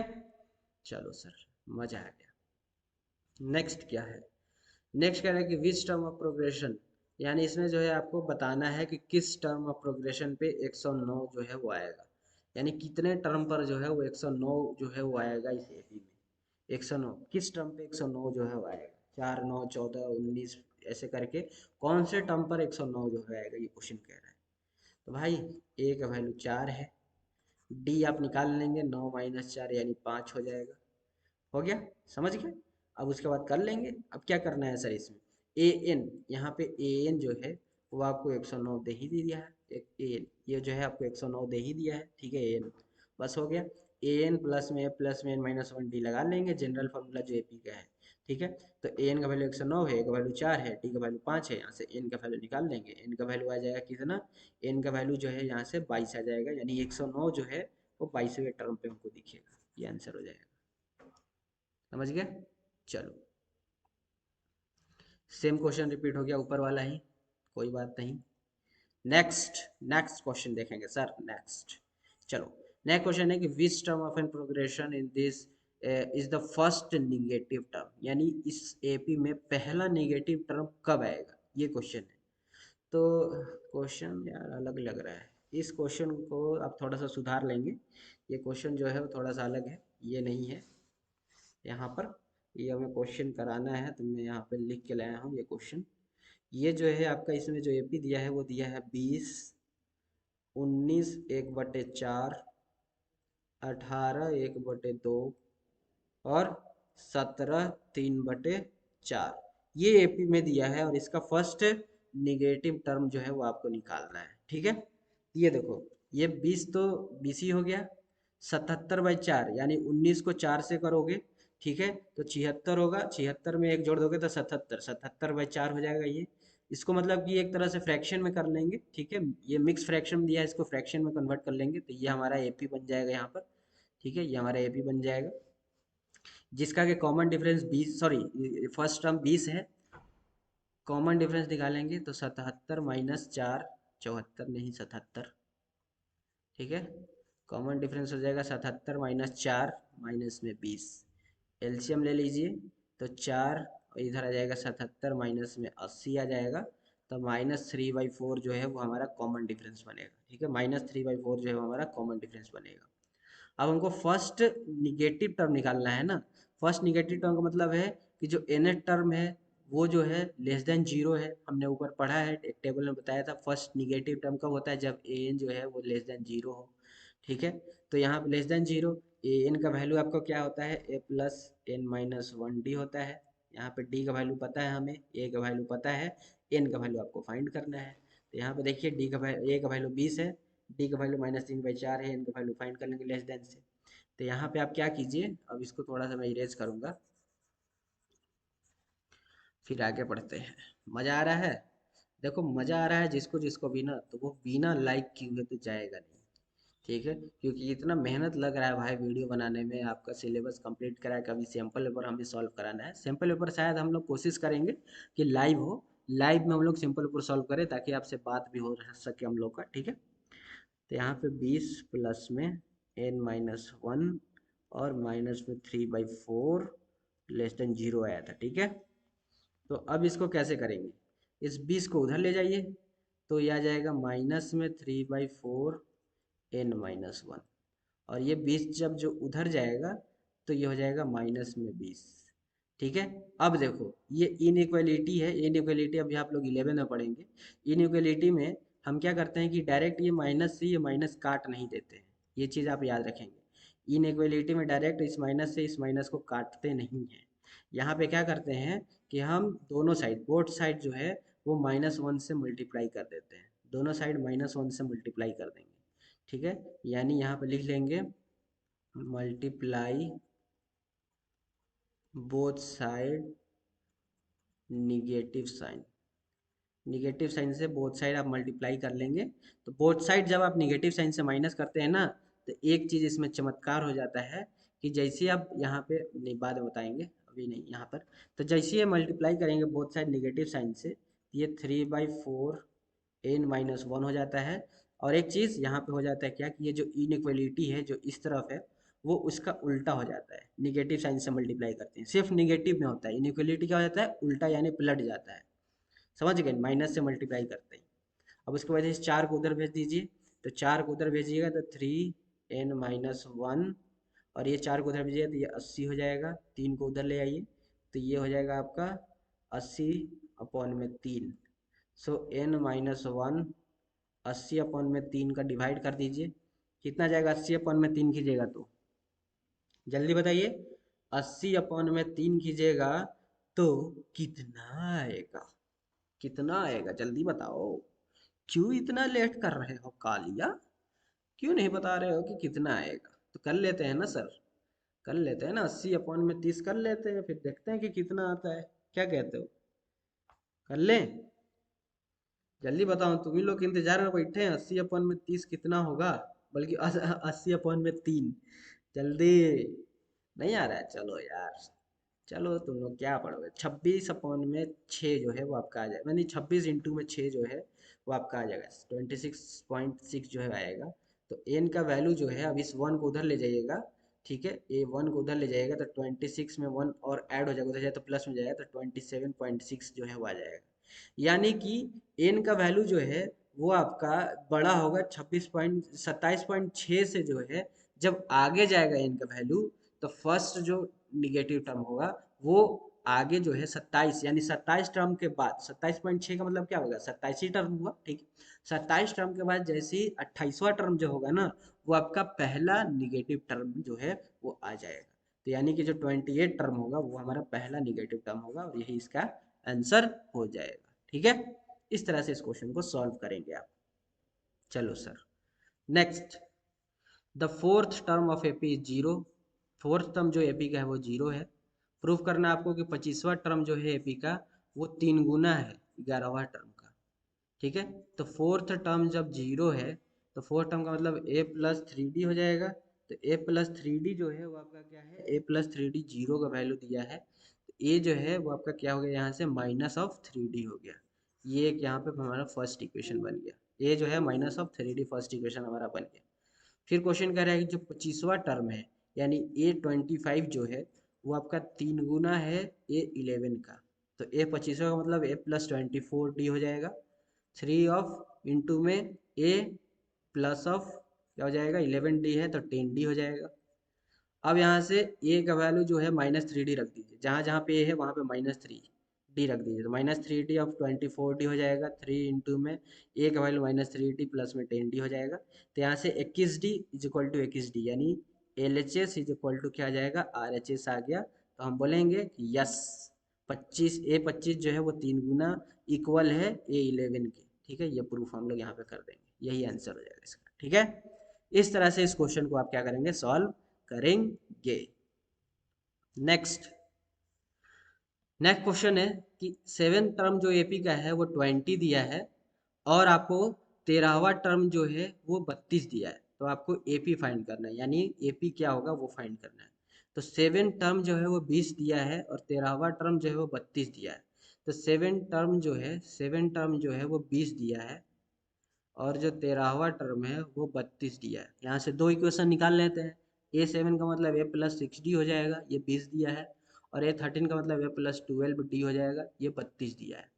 चलो सर, मजा आ गया। नेक्स्ट क्या है, नेक्स्ट कह रहा है कि विच टर्म ऑफ प्रोग्रेशन, यानी इसमें जो है आपको बताना है कि किस टर्म ऑफ प्रोग्रेशन पे 109 जो है वो आएगा, यानी कितने टर्म पर जो है वो 109 जो है वो आएगा इस एपी में। 109 किस टर्म पे 109 जो है वो आएगा, 4, 9, 14, 19 ऐसे करके कौन से टर्म पर 109 जो है आएगा, ये क्वेश्चन कह रहा है। तो भाई ए का वैल्यू 4 है, डी आप निकाल लेंगे, 9 - 4 यानी 5 हो जाएगा। हो गया, समझ गए। अब उसके बाद कर लेंगे, अब क्या करना है सर इसमें, ए एन, यहाँ पे ए एन जो है वो आपको 109 दे ही दिया है, एक ए एन ये जो है आपको 109 दे ही दिया है, ठीक है, ए एन बस हो गया। ए एन प्लस में -1 डी लगा लेंगे, जनरल फार्मूला जो एपी का है, ठीक है। तो ए एन का वैल्यू 109 है, ए का वैल्यू 4 है, डी का वैल्यू 5 है, यहाँ से एन का वैल्यू निकाल लेंगे, एन का वैल्यू आ जाएगा कितना, एन का वैल्यू जो है यहाँ से 22 आ जाएगा, यानी 109 जो है वो 22वें टर्म पे हमको दिखेगा, ये आंसर हो जाएगा। समझ गए, चलो सेम क्वेश्चन रिपीट हो गया ऊपर वाला ही, कोई बात नहीं। नेक्स्ट नेक्स्ट क्वेश्चन देखेंगे सर, नेक्स्ट चलो। नेक्स्ट क्वेश्चन है कि which term of an progression in this is the first negative term, यानी इस एपी में पहला निगेटिव टर्म कब आएगा, ये क्वेश्चन है। तो क्वेश्चन यार अलग लग रहा है, इस क्वेश्चन को आप थोड़ा सा सुधार लेंगे, ये क्वेश्चन जो है वो थोड़ा सा अलग है, ये नहीं है यहाँ पर, ये हमें क्वेश्चन कराना है तो मैं यहाँ पे लिख के लाया हूँ ये क्वेश्चन। ये जो है आपका इसमें जो एपी दिया है वो दिया है 20, 19 1/4, 18 1/2 और 17 3/4, ये एपी में दिया है और इसका फर्स्ट निगेटिव टर्म जो है वो आपको निकालना है, ठीक है। ये देखो, ये 20 तो 20 ही हो गया, 77/4 यानी 19 को 4 से करोगे, ठीक है, तो 76 होगा, 76 में एक जोड़ दोगे तो 77, 77/4 हो जाएगा ये। इसको मतलब कि एक तरह से फ्रैक्शन में कर लेंगे, ठीक है, ये मिक्स फ्रैक्शन दिया है, इसको फ्रैक्शन में कन्वर्ट कर लेंगे तो ये हमारा एपी बन जाएगा यहाँ पर, ठीक है, ये हमारा एपी बन जाएगा, जिसका कि common difference 20, sorry first term 20 है, कॉमन डिफरेंस निकालेंगे तो 77 - 4, 74 नहीं 77, ठीक है, कॉमन डिफरेंस हो जाएगा 77 - 4 माइनस में 20, एलसीएम ले लीजिए, तो 4 और इधर आ जाएगा 77 माइनस में 80 आ जाएगा, तो -3/4 जो है वो हमारा कॉमन डिफरेंस बनेगा, ठीक है, -3/4 जो है वो हमारा कॉमन डिफरेंस बनेगा। अब हमको फर्स्ट निगेटिव टर्म निकालना है ना, फर्स्ट निगेटिव टर्म का मतलब है कि जो nth टर्म है वो जो है लेस देन जीरो है, हमने ऊपर पढ़ा है एक टेबल में बताया था, फर्स्ट निगेटिव टर्म कब होता है, जब ए एन जो है वो लेस देन जीरो हो, ठीक है। तो यहाँ पे less than zero, a n का वैल्यू आपको क्या होता है, a plus n minus one d होता है, यहाँ पे डी का वैल्यू पता है हमें, ए का वैल्यू पता है, एन का वैल्यू आपको फाइंड करना है। तो यहाँ पे देखिए डी का वैल्यू, ए का वैल्यू 20 है, डी का वैल्यू -3/4 है, इनका वैल्यू फाइंड कर लेंगे लेस देन से। तो यहाँ पे आप क्या कीजिए, अब इसको थोड़ा सा मैं इरेज करूँगा, फिर आगे बढ़ते हैं। मज़ा आ रहा है, देखो मज़ा आ रहा है जिसको जिसको भी ना, तो वो बिना लाइक किए हुए तो जाएगा नहीं, ठीक है, क्योंकि इतना मेहनत लग रहा है भाई वीडियो बनाने में, आपका सिलेबस कंप्लीट करा है, कभी सैम्पल पेपर हमें सॉल्व कराना है, सैम्पल पेपर शायद हम लोग कोशिश करेंगे कि लाइव हो, लाइव में हम लोग सिंपल पेपर सॉल्व करें ताकि आपसे बात भी हो सके हम लोग का, ठीक है। तो यहाँ पे 20 प्लस में n-1 और माइनस में 3/4 लेस देन जीरो आया था, ठीक है। तो अब इसको कैसे करेंगे, इस 20 को उधर ले जाइए, तो ये आ जाएगा माइनस में 3/4 n-1, और ये 20 जब जो उधर जाएगा तो ये हो जाएगा माइनस में 20, ठीक है। अब देखो ये इनइक्वालिटी है, इनइक्वालिटी अभी आप लोग 11 में पढ़ेंगे, इनइक्वालिटी में हम क्या करते हैं कि डायरेक्ट ये माइनस से ये माइनस काट नहीं देते हैं, ये चीज़ आप याद रखेंगे, इनइक्वालिटी में डायरेक्ट इस माइनस से इस माइनस को काटते नहीं हैं, यहाँ पे क्या करते हैं कि हम दोनों साइड, बोथ साइड जो है वो -1 से मल्टीप्लाई कर देते हैं, दोनों साइड -1 से मल्टीप्लाई कर देंगे, ठीक है, यानी यहाँ पे लिख लेंगे multiply both side negative sign, negative sign से बोथ साइड आप मल्टीप्लाई कर लेंगे। तो बोथ साइड जब आप निगेटिव साइन से माइनस करते हैं ना, तो एक चीज़ इसमें चमत्कार हो जाता है कि जैसे आप यहाँ पे, नहीं बाद में बताएंगे, अभी नहीं यहाँ पर। तो जैसे ये मल्टीप्लाई करेंगे बोथ साइड निगेटिव साइन से, ये 3/4 n माइनस वन हो जाता है। और एक चीज़ यहाँ पे हो जाता है क्या, कि ये जो इनइक्वलिटी है जो इस तरफ है, वो उसका उल्टा हो जाता है। निगेटिव साइन से मल्टीप्लाई करते हैं, सिर्फ निगेटिव में होता है, इनइक्वलिटी क्या हो जाता है, उल्टा यानी पलट जाता है। समझ गए, माइनस से मल्टीप्लाई करते हैं। अब उसके बाद इस 4 को उधर भेज दीजिए, तो 4 को उधर भेजिएगा तो 3n-1, और ये 4 को उधर भेजिएगा तो ये 80 हो जाएगा। 3 को उधर ले आइए तो ये हो जाएगा आपका 80/3। सो n-1 80/3 का डिवाइड कर दीजिए, कितना जाएगा 80/3 कीजिएगा तो, जल्दी बताइए, 80/3 कीजिएगा तो कितना आएगा, कितना आएगा जल्दी बताओ। क्यों इतना लेट कर रहे हो कालिया, क्यों नहीं बता रहे हो कि कितना आएगा? तो कर लेते हैं ना सर, कर लेते हैं ना, 80/30 कर लेते हैं, फिर देखते हैं कि कितना आता है। क्या कहते हो, कर लें? जल्दी बताओ, तुम ही लोग के इंतजार में बैठे हैं, 80/30 कितना होगा, बल्कि 80/3। जल्दी, नहीं आ रहा है, चलो यार, चलो तुम लोग क्या पढ़ोगे। 26/6 जो है वो आपका आ जाएगा, नहीं 26 × 6 जो है वो आपका आ जाएगा 26.6 जो है आएगा। तो एन का वैल्यू जो है, अब इस वन को उधर ले जाइएगा, ठीक है, ए वन को उधर ले जाइएगा तो 26 में वन और ऐड हो जाएगा, उधर जाए तो प्लस में जाएगा तो 27.6 जो है वो आ जाएगा। यानी कि एन का वैल्यू जो है वो आपका बड़ा होगा 27.6 से जो है, जब आगे जाएगा एन का वैल्यू, तो फर्स्ट जो निगेटिव टर्म होगा वो आगे जो है 27, यानी 27 टर्म के बाद, 27.6 का मतलब क्या होगा, 27 टर्म हुआ, ठीक। 27 टर्म के बाद जैसे ही 28वां टर्म जो होगा ना, वो आपका पहला निगेटिव टर्म जो है वो आ जाएगा। तो यानी कि जो 28 टर्म होगा वो हमारा पहला निगेटिव टर्म होगा, और यही इसका आंसर हो जाएगा। ठीक है, इस तरह से इस क्वेश्चन को सॉल्व करेंगे आप। चलो sir, next, the fourth term of AP is zero. Fourth term जो एपी का है वो जीरो है। प्रूफ करना आपको कि 25वां टर्म जो है एपी का वो 3 गुना है 11वां टर्म का। ठीक है, तो फोर्थ टर्म जब जीरो है, तो फोर्थ टर्म का मतलब ए प्लस थ्री डी हो जाएगा। तो ए प्लस थ्री डी जो है वो आपका क्या है, a plus three D zero का वैल्यू दिया है, तो ए जो है वो आपका क्या हो गया, यहाँ से -3d हो गया। ये एक यहाँ पे हमारा फर्स्ट इक्वेशन बन गया, ए जो है -3d फर्स्ट इक्वेशन हमारा बन गया। फिर क्वेश्चन कह रहा है कि जो 25वां टर्म है, यानी A25 जो है वो आपका 3 गुना है A11 का। तो A25 का मतलब A+24D हो जाएगा। 3 ऑफ इंटू में A प्लस ऑफ क्या हो जाएगा, 11D है तो 10D हो जाएगा। अब यहाँ से A का वैल्यू जो है -3D रख दीजिए, जहाँ जहाँ पे A है वहाँ पे -3D रख दीजिए, तो -3D ऑफ 24D हो जाएगा। 3 इंटू में A का वैल्यू -3D प्लस में 10D हो जाएगा। तो यहाँ से 21D is equal to 21D, यानी LHS इज इक्वल टू क्या आ जाएगा, RHS आ गया। तो हम बोलेंगे कि यस, 25 जो है वो 3 गुना इक्वल है A11 के। ठीक है, ये प्रूफ हम लोग यहाँ पे कर देंगे, यही आंसर हो जाएगा इसका। ठीक है, इस तरह से इस क्वेश्चन को आप क्या करेंगे, सॉल्व करेंगे। नेक्स्ट, नेक्स्ट क्वेश्चन है कि 7th टर्म जो एपी का है वो 20 दिया है, और आपको 13वां टर्म जो है वो 32 दिया है। तो आपको एपी फाइंड करना है, यानी एपी क्या होगा वो फाइंड करना है। तो 7th टर्म जो है वो 20 दिया है, और 13वां टर्म जो है वो 32 दिया है। तो 7 टर्म जो है वो 20 दिया है, और जो 13वां टर्म है वो 32 दिया है। यहाँ से दो इक्वेशन निकाल लेते हैं। A7 का मतलब A+6D हो जाएगा, ये 20 दिया है, और A13 का मतलब A+12D हो जाएगा, ये 32 दिया है।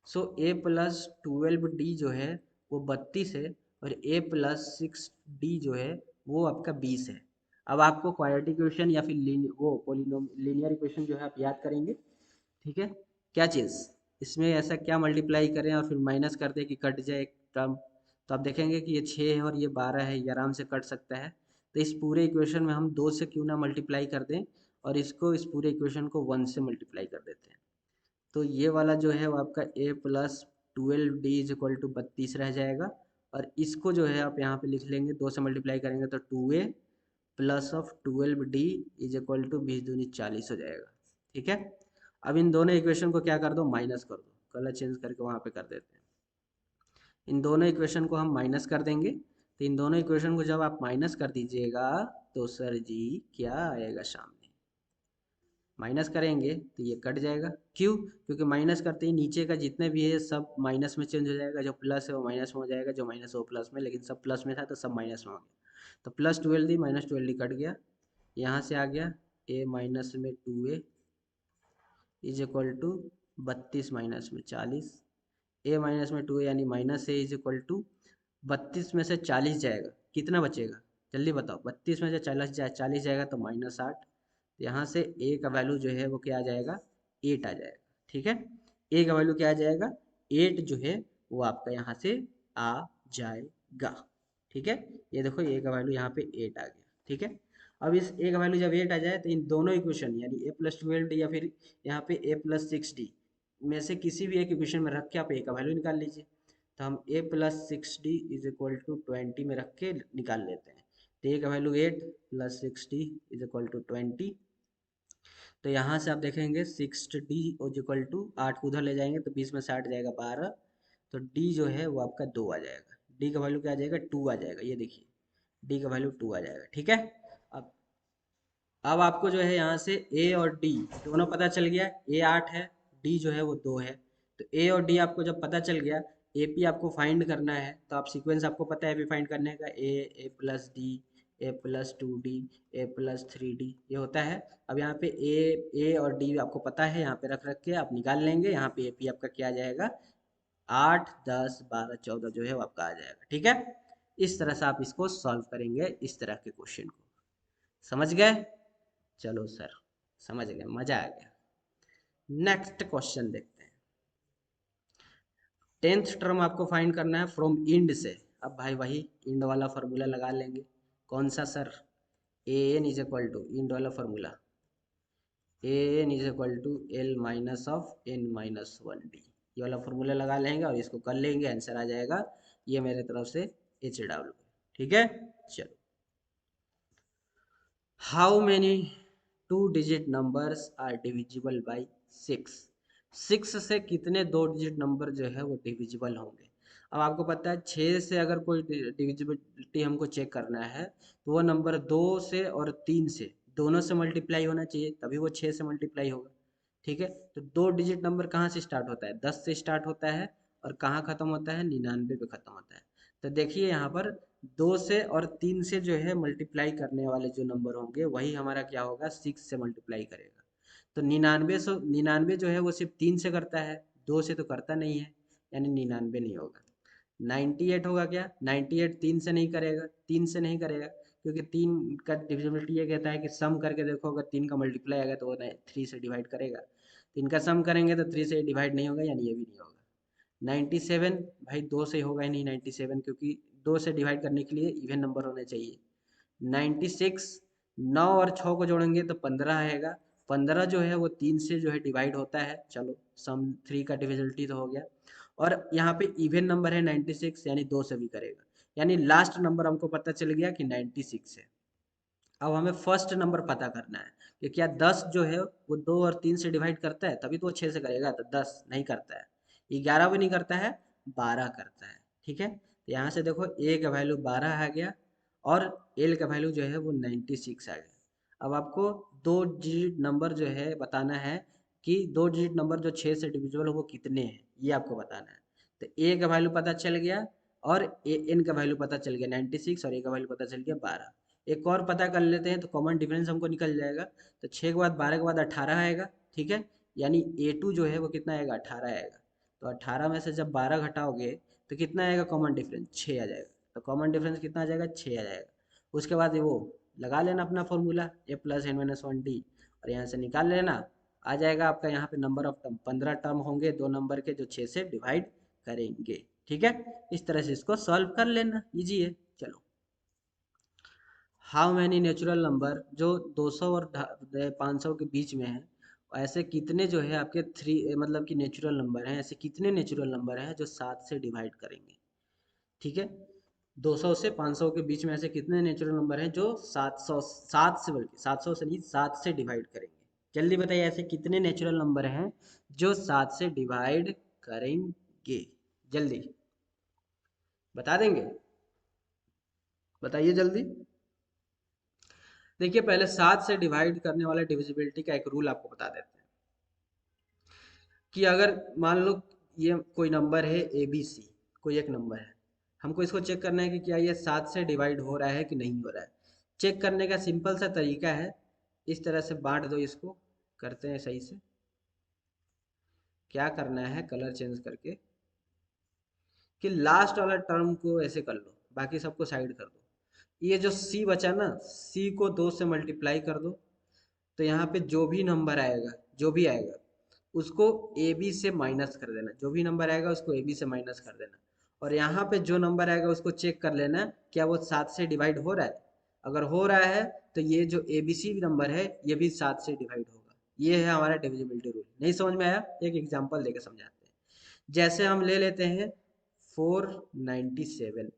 सो A+12D जो है वो 32 है, और A+6D जो है वो आपका 20 है। अब आपको क्वाड्रेटिक इक्वेशन या फिर लीनियर इक्वेशन जो है आप याद करेंगे। ठीक है, क्या चीज़, इसमें ऐसा क्या मल्टीप्लाई करें और फिर माइनस कर दें कि कट जाए एक टर्म। तो आप देखेंगे कि ये 6 है और ये 12 है, ये आराम से कट सकता है। तो इस पूरे इक्वेशन में हम 2 से क्यों ना मल्टीप्लाई कर दें, और इसको, इस पूरे इक्वेशन को 1 से मल्टीप्लाई कर देते हैं। तो ये वाला जो है वो आपका A+12D इज इक्वल टू 32 रह जाएगा, और इसको जो है आप यहाँ पे लिख लेंगे, 2 से मल्टीप्लाई करेंगे तो 2A plus of 12D is equal to 20 दूनी 40 हो जाएगा। ठीक है। अब इन दोनों इक्वेशन को क्या कर दो, माइनस कर दो, कलर चेंज करके वहाँ पे कर देते हैं। इन दोनों इक्वेशन को हम माइनस कर देंगे, तो इन दोनों इक्वेशन को जब आप माइनस कर दीजिएगा तो सर जी क्या आएगा सामने, माइनस करेंगे तो ये कट जाएगा। क्यों? क्योंकि माइनस करते ही नीचे का जितने भी है सब माइनस में चेंज हो जाएगा, जो प्लस है वो माइनस में हो जाएगा, जो माइनस है वो प्लस में, लेकिन सब प्लस में था तो सब माइनस में हो गया। तो plus 12d minus 12d cut गया, यहाँ से आ गया a माइनस में 2a is equal to 32 minus में 40, a माइनस में 2a यानी minus a is equal to 32 में से 40 जाएगा, कितना बचेगा जल्दी बताओ, 32 में से 40 जाएगा तो -8, यहाँ से a का वैल्यू जो है वो क्या आ जाएगा, 8 आ जाएगा। ठीक है, a का वैल्यू क्या आ जाएगा, 8 जो है वो आपका यहाँ से आ जाएगा। ठीक है, ये देखो a का वैल्यू यहाँ पे 8 आ गया। ठीक है, अब इस a का वैल्यू जब 8 आ जाए तो इन दोनों इक्वेशन यानी a प्लस 12d या फिर यहाँ पे a प्लस 6d में से किसी भी एक इक्वेशन में रख के आप a का वैल्यू निकाल लीजिए। तो हम a plus 6d is equal to 20 में रख के निकाल लेते हैं। तो a का value 8 plus 6d is equal to 20। तो यहाँ से आप देखेंगे 6d इज इक्वल टू 8 को उधर ले जाएंगे तो 20 में से 8 जाएगा 12, तो d जो है वो आपका 2 आ जाएगा। d का वैल्यू क्या आ जाएगा, 2 आ जाएगा, ये देखिए d का वैल्यू 2 आ जाएगा। ठीक है, अब अब आपको जो है यहाँ से a और d दोनों पता चल गया, a 8 है, d जो है वो 2 है। तो a और d आपको जब पता चल गया, ap आपको फाइंड करना है, तो आप सीक्वेंस आपको पता है ap फाइंड करने का, a plus d a plus 2d a plus 3d ये होता है। अब यहाँ पे a और d आपको पता है, यहाँ पे रख रख के आप निकाल लेंगे, यहाँ पे ap आपका क्या आ जाएगा, 8 10 12 14 जो है वो आपका आ जाएगा। ठीक है, इस तरह से आप इसको सॉल्व करेंगे, इस तरह के क्वेश्चन को। समझ गए? चलो सर, समझ गए, मजा आ गया। नेक्स्ट क्वेश्चन देखते हैं। 10th टर्म आपको फाइंड करना है फ्रॉम इंड से। अब भाई वही इंड वाला फार्मूला लगा लेंगे। कौन सा sir, a n is equal to end वाला formula, a n is equal to l minus of n minus 1d, ये वाला फार्मूला लगा लेंगे और इसको कर लेंगे, आंसर आ जाएगा ये मेरे तरफ से एच डब्ल्यू। ठीक है, चलो। How many 2 digit numbers are divisible by 6? 6 से कितने 2 डिजिट नंबर जो है वो डिविजिबल होंगे? अब आपको पता है 6 से अगर कोई डिविजिबिलिटी हमको चेक करना है तो वो नंबर 2 से और 3 से दोनों से मल्टीप्लाई होना चाहिए, तभी वो 6 से मल्टीप्लाई होगा। ठीक है, तो 2 डिजिट नंबर कहाँ से स्टार्ट होता है, 10 से स्टार्ट होता है और कहाँ खत्म होता है, 99 पे खत्म होता है। तो देखिए यहाँ पर 2 से और 3 से जो है मल्टीप्लाई करने वाले जो नंबर होंगे वही हमारा क्या होगा, 6 से मल्टीप्लाई करेगा। तो 99 जो है वो सिर्फ 3 से करता है, 2 से तो करता नहीं है, यानी 99 नहीं होगा। 98 होगा क्या, 98 3 से नहीं करेगा, 3 से नहीं करेगा, क्योंकि 3 का डिविजिबिलिटी ये कहता है कि सम करके देखो, अगर 3 का मल्टीप्लाई आएगा तो वो 3 से डिवाइड करेगा, 3 का सम करेंगे तो 3 से डिवाइड नहीं होगा, यानी ये भी नहीं होगा। 97 भाई 2 से होगा ही नहीं 97, क्योंकि 2 से डिवाइड करने के लिए इवन नंबर होने चाहिए। 96 9 और 6 को जोड़ेंगे तो 15 आएगा, 15 जो है वो 3 से जो है डिवाइड होता है, चलो सम 3 का डिविजिबिलिटी तो हो गया। और यहाँ पे इवन नंबर है 96, यानी 2 से भी करेगा, यानी लास्ट नंबर हमको पता चल गया कि 96 है। अब हमें फर्स्ट नंबर पता करना है कि क्या 10 जो है वो 2 और 3 से डिवाइड करता है, तभी तो वो 6 से करेगा, तो 10 नहीं करता है, 11 भी नहीं करता है, 12 करता है। ठीक है, तो यहाँ से देखो ए का वैल्यू 12 आ गया और एल का वैल्यू जो है वो 96 आ गया। अब आपको 2 डिजिट नंबर जो है बताना है कि 2 डिजिट नंबर जो 6 से डिविजिबल हो वो कितने हैं, ये आपको बताना है। तो ए का वैल्यू पता चल गया और एन का वैल्यू पता चल गया 96 और ए का वैल्यू पता चल गया 12। एक और पता कर लेते हैं तो कॉमन डिफरेंस हमको निकल जाएगा। तो 6 के बाद 12 के बाद 18 आएगा। ठीक है, यानी A2 जो है वो कितना आएगा, 18 आएगा। तो 18 में से जब 12 घटाओगे तो कितना आएगा कॉमन डिफरेंस, 6 आ जाएगा। तो कॉमन डिफरेंस कितना आ जाएगा, 6 आ जाएगा। उसके बाद ये वो लगा लेना अपना formula a plus n minus 1d और यहाँ से निकाल लेना, आ जाएगा आपका यहाँ पे नंबर ऑफ टर्म 15 टर्म होंगे दो नंबर के जो 6 से डिवाइड करेंगे। ठीक है, इस तरह से इसको सॉल्व कर लेना, इजी है। चलो, हाउ मैनी नेचुरल नंबर जो 200 और 500 के बीच में है, ऐसे कितने जो है आपके थ्री मतलब कि नेचुरल नंबर हैं, ऐसे कितने नेचुरल नंबर हैं जो 7 से डिवाइड करेंगे। ठीक है, 200 से 500 के बीच में ऐसे कितने नेचुरल नंबर हैं जो 700 7 से, बल्कि 700 से नहीं 7 से डिवाइड करेंगे। जल्दी बताइए ऐसे कितने नेचुरल नंबर हैं जो 7 से डिवाइड करेंगे? जल्दी बता देंगे? बताइए जल्दी। देखिए पहले 7 से डिवाइड करने वाले डिविजिबिलिटी का एक रूल आपको बता देते हैं कि अगर मान लो ये कोई नंबर है ए बी सी, कोई एक नंबर है, हमको इसको चेक करना है कि क्या ये 7 से डिवाइड हो रहा है कि नहीं हो रहा है। चेक करने का सिंपल सा तरीका है, इस तरह से बांट दो इसको, करते हैं सही से। क्या करना है कलर चेंज करके कि लास्ट वाला टर्म को ऐसे कर लो, बाकी सबको साइड कर दो। ये जो सी बचा ना, सी को 2 से मल्टीप्लाई कर दो, तो यहाँ पे जो भी नंबर आएगा, जो भी आएगा उसको ए बी से माइनस कर देना, जो भी नंबर आएगा उसको ए बी से माइनस कर देना। और यहाँ पे जो नंबर आएगा उसको चेक कर लेना क्या वो 7 से डिवाइड हो रहा है। अगर हो रहा है तो ये जो ए बी सी नंबर है ये भी 7 से डिवाइड होगा। ये है हमारा डिविजिबिलिटी रूल। नहीं समझ में आया? एक एग्जाम्पल देकर समझाते हैं। जैसे हम ले लेते हैं 497,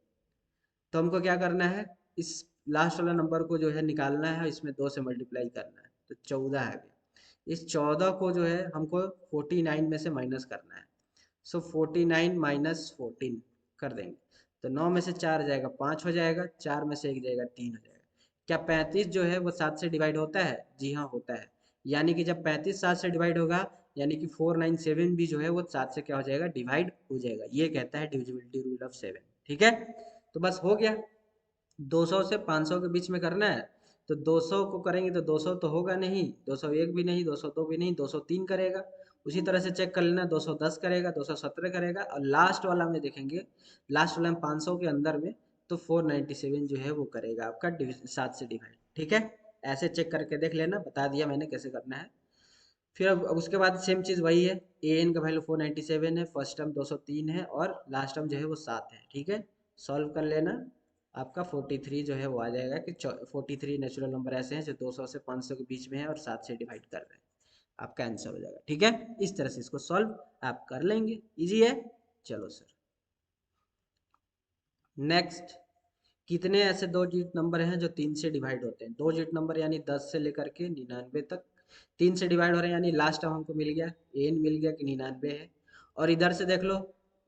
तो हमको क्या करना है, इस लास्ट वाला नंबर को जो है निकालना है, इसमें 2 से मल्टीप्लाई करना है, तो 14 आ गया। इस 14 को जो है हमको 49 में से माइनस करना है। सो 49 माइनस 14 कर देंगे, तो 9 में से 4 जाएगा 5 हो जाएगा, 4 में से 1 जाएगा 3 हो जाएगा। क्या 35 जो है वो 7 से डिवाइड होता है? जी हाँ होता है। यानी कि जब 35 7 से डिवाइड होगा, यानी कि 497 भी जो है वो 7 से क्या हो जाएगा, डिवाइड हो जाएगा। ये कहता है डिविजिबिलिटी रूल ऑफ 7। ठीक है, तो बस हो गया। 200 से 500 के बीच में करना है, तो 200 को करेंगे तो 200 तो होगा नहीं, 201 भी नहीं, 202 भी नहीं, 203 करेगा। उसी तरह से चेक कर लेना, 210 करेगा, 217 करेगा, और लास्ट वाला में देखेंगे, लास्ट वाला में 500 के अंदर में, तो 497 जो है वो करेगा आपका 7 से डिवाइड। ठीक है, ऐसे चेक करके देख लेना, बता दिया मैंने कैसे करना है। फिर अब उसके बाद सेम चीज़ वही है, ए एन का वैल्यू 497 है, फर्स्ट टर्म 203 है, और लास्ट टर्म जो है वो 7 है। ठीक है, सॉल्व कर लेना, आपका 43 जो है वो आ जाएगा कि 43 नेचुरल नंबर ऐसे हैं जो 200 से 500 के बीच में है और 7 से डिवाइड कर रहे हैं। आपका आंसर हो जाएगा। ठीक है, इस तरह से इसको सॉल्व आप कर लेंगे, इजी है। चलो सर नेक्स्ट, कितने ऐसे 2 डिजिट नंबर हैं जो 3 से डिवाइड होते हैं? 2 डिजिट नंबर यानी 10 से लेकर के 99 तक 3 से डिवाइड हो रहे हैं, यानी लास्ट टर्म हमको मिल गया, एन मिल गया कि 99 है। और इधर से देख लो,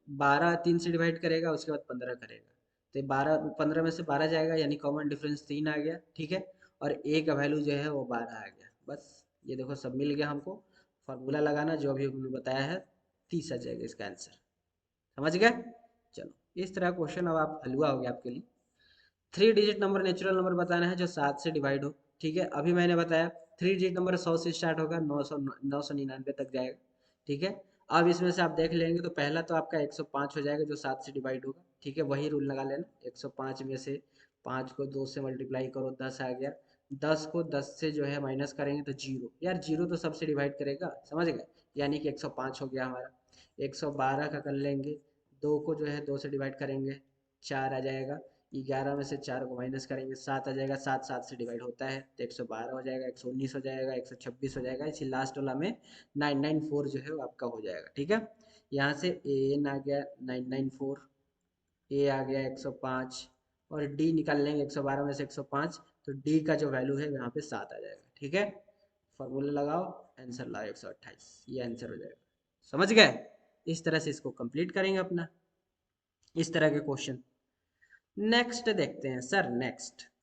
12 3 से डिवाइड करेगा, उसके बाद 15 करेगा, तो 12 15 में से 12 जाएगा, यानी कॉमन डिफरेंस 3 आ गया। ठीक है, और ए का वैल्यू जो है वो 12 आ गया। बस ये देखो सब मिल गया हमको। फार्मूला लगाना जो अभी हमने बताया है, 30 आ जाएगा इसका आंसर। समझ गए? चलो, इस तरह क्वेश्चन अब आप हलवा हो गया आपके लिए। 3 डिजिट नंबर नेचुरल नंबर बताना है जो 7 से डिवाइड हो। ठीक है, अभी मैंने बताया 3 डिजिट नंबर 100 से स्टार्ट होगा, 999 तक जाएगा। ठीक है, अब इसमें से आप देख लेंगे तो पहला तो आपका 105 हो जाएगा जो 7 से डिवाइड होगा। ठीक है, वही रूल लगा लेना, 105 में से 5 को 2 से मल्टीप्लाई करो, 10 आ गया। 10 को 10 से जो है माइनस करेंगे तो जीरो, यार जीरो तो सबसे डिवाइड करेगा, समझ गए? यानी कि 105 हो गया हमारा। 112 का कर लेंगे, 2 को जो है 2 से डिवाइड करेंगे, 4 आ जाएगा। 11 में से 4 को माइनस करेंगे, 7 आ जाएगा। 7 7 से डिवाइड होता है तो 112 हो जाएगा, 119 हो जाएगा, 126 हो जाएगा। इसी लास्ट वाला में 994 जो है वो आपका हो जाएगा। ठीक है, यहाँ से ए एन आ गया 994, ए आ गया 105, और डी निकाल लेंगे 112 में से 105, तो डी का जो वैल्यू है यहाँ पे 7 आ जाएगा। ठीक है, फॉर्मूला लगाओ, आंसर लाओ 128, ये आंसर हो जाएगा। समझ गए? इस तरह से इसको कंप्लीट करेंगे अपना, इस तरह के क्वेश्चन। नेक्स्ट देखते हैं सर,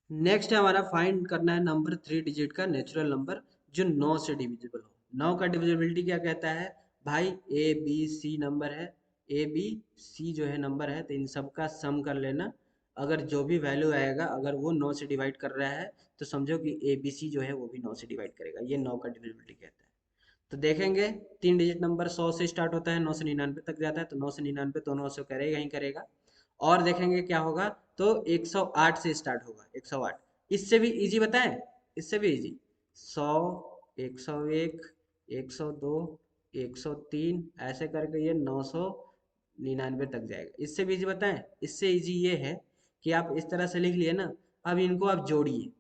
नेक्स्ट है हमारा फाइंड करना है नंबर 3 डिजिट का नेचुरल नंबर जो 9 से डिविजिबल हो। 9 का डिविजिबिलिटी क्या कहता है भाई? ए बी सी नंबर है, ए बी सी जो है नंबर है, तो इन सब का सम कर लेना। अगर जो भी वैल्यू आएगा अगर वो 9 से डिवाइड कर रहा है तो समझो कि ए बी सी जो है वो भी 9 से डिवाइड करेगा। ये 9 का डिविजिबिलिटी कहता है। तो देखेंगे 3 डिजिट नंबर 100 से स्टार्ट होता है, 9 से 99 तक जाता है, तो 9 से 99 तो 9 से करेगा ही करेगा। और देखेंगे क्या होगा, तो 108 से स्टार्ट होगा, 108। इससे भी इजी बताएं, इससे भी इजी, 100, 101, 102, 103 ऐसे करके ये 999 तक जाएगा। इससे भी इजी बताएं? इससे इजी ये है कि आप इस तरह से लिख लिए ना, अब इनको आप जोड़िए,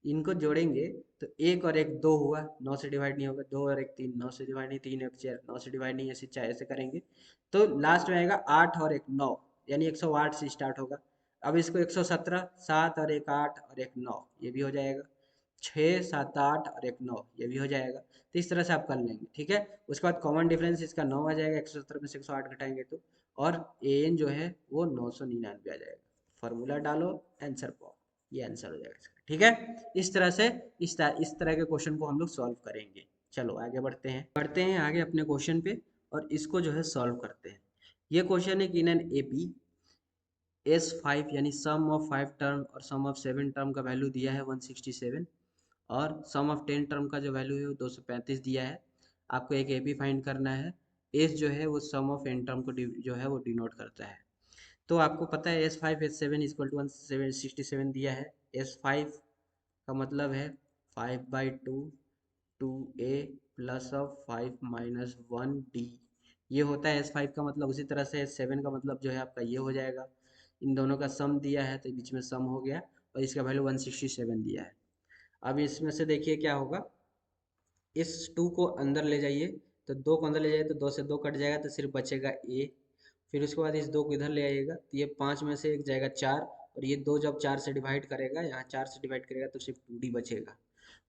इनको जोड़ेंगे तो 1 और 1 2 हुआ, 9 से डिवाइड नहीं होगा। 2 और 1 3, 9 से डिवाइड नहीं, 3 और 4 9 से डिवाइड नहीं, ऐसे चाहे ऐसे करेंगे तो लास्ट में आएगा 8 और 1 9, यानी 108 से स्टार्ट होगा। अब इसको 117, 7 और 1 8 और 1 9, ये भी हो जाएगा। 6 7 8 और एक 9, ये भी हो जाएगा। तो इस तरह से आप कर लेंगे, ठीक है। उसके बाद कॉमन डिफरेंस इसका 9 आ जाएगा, 170 में से 108 घटाएंगे तो, और an जो है वो 999 आ जाएगा। फॉर्मूला डालो, आंसर पाओ, ये आंसर हो जाएगा इसका, ठीक है। इस तरह से इस तरह के क्वेश्चन को हम लोग सॉल्व करेंगे। चलो आगे बढ़ते हैं आगे अपने क्वेश्चन पे, और इसको जो है सॉल्व करते हैं। ये क्वेश्चन है कि इन एन एपी S5 यानी सम ऑफ 5 टर्म और सम ऑफ 7 टर्म का वैल्यू दिया है 167, और सम ऑफ 10 टर्म का जो वैल्यू है वो 235 दिया है। आपको एक एपी फाइंड करना है। एस जो है वो सम ऑफ एन टर्म को जो है वो डिनोट करता है। तो आपको पता है S5 S7 इक्वल टू 167 दिया है। S5 का मतलब है 5/2 2a plus of 5 minus 1d, ये होता है S5 का मतलब। उसी तरह से S7 का मतलब जो है आपका ये हो जाएगा। इन दोनों का सम दिया है तो बीच में सम हो गया, और इसका वैल्यू 167 दिया है। अब इसमें से देखिए क्या होगा, इस 2 को अंदर ले जाइए, तो 2 को अंदर ले जाइए तो 2 से 2 कट जाएगा तो सिर्फ बचेगा a। फिर उसके बाद इस 2 को इधर ले आइएगा तो ये 5 में से एक जाएगा 4, और ये 2 जब 4 से डिवाइड करेगा, यहाँ 4 से डिवाइड करेगा तो सिर्फ 2d बचेगा।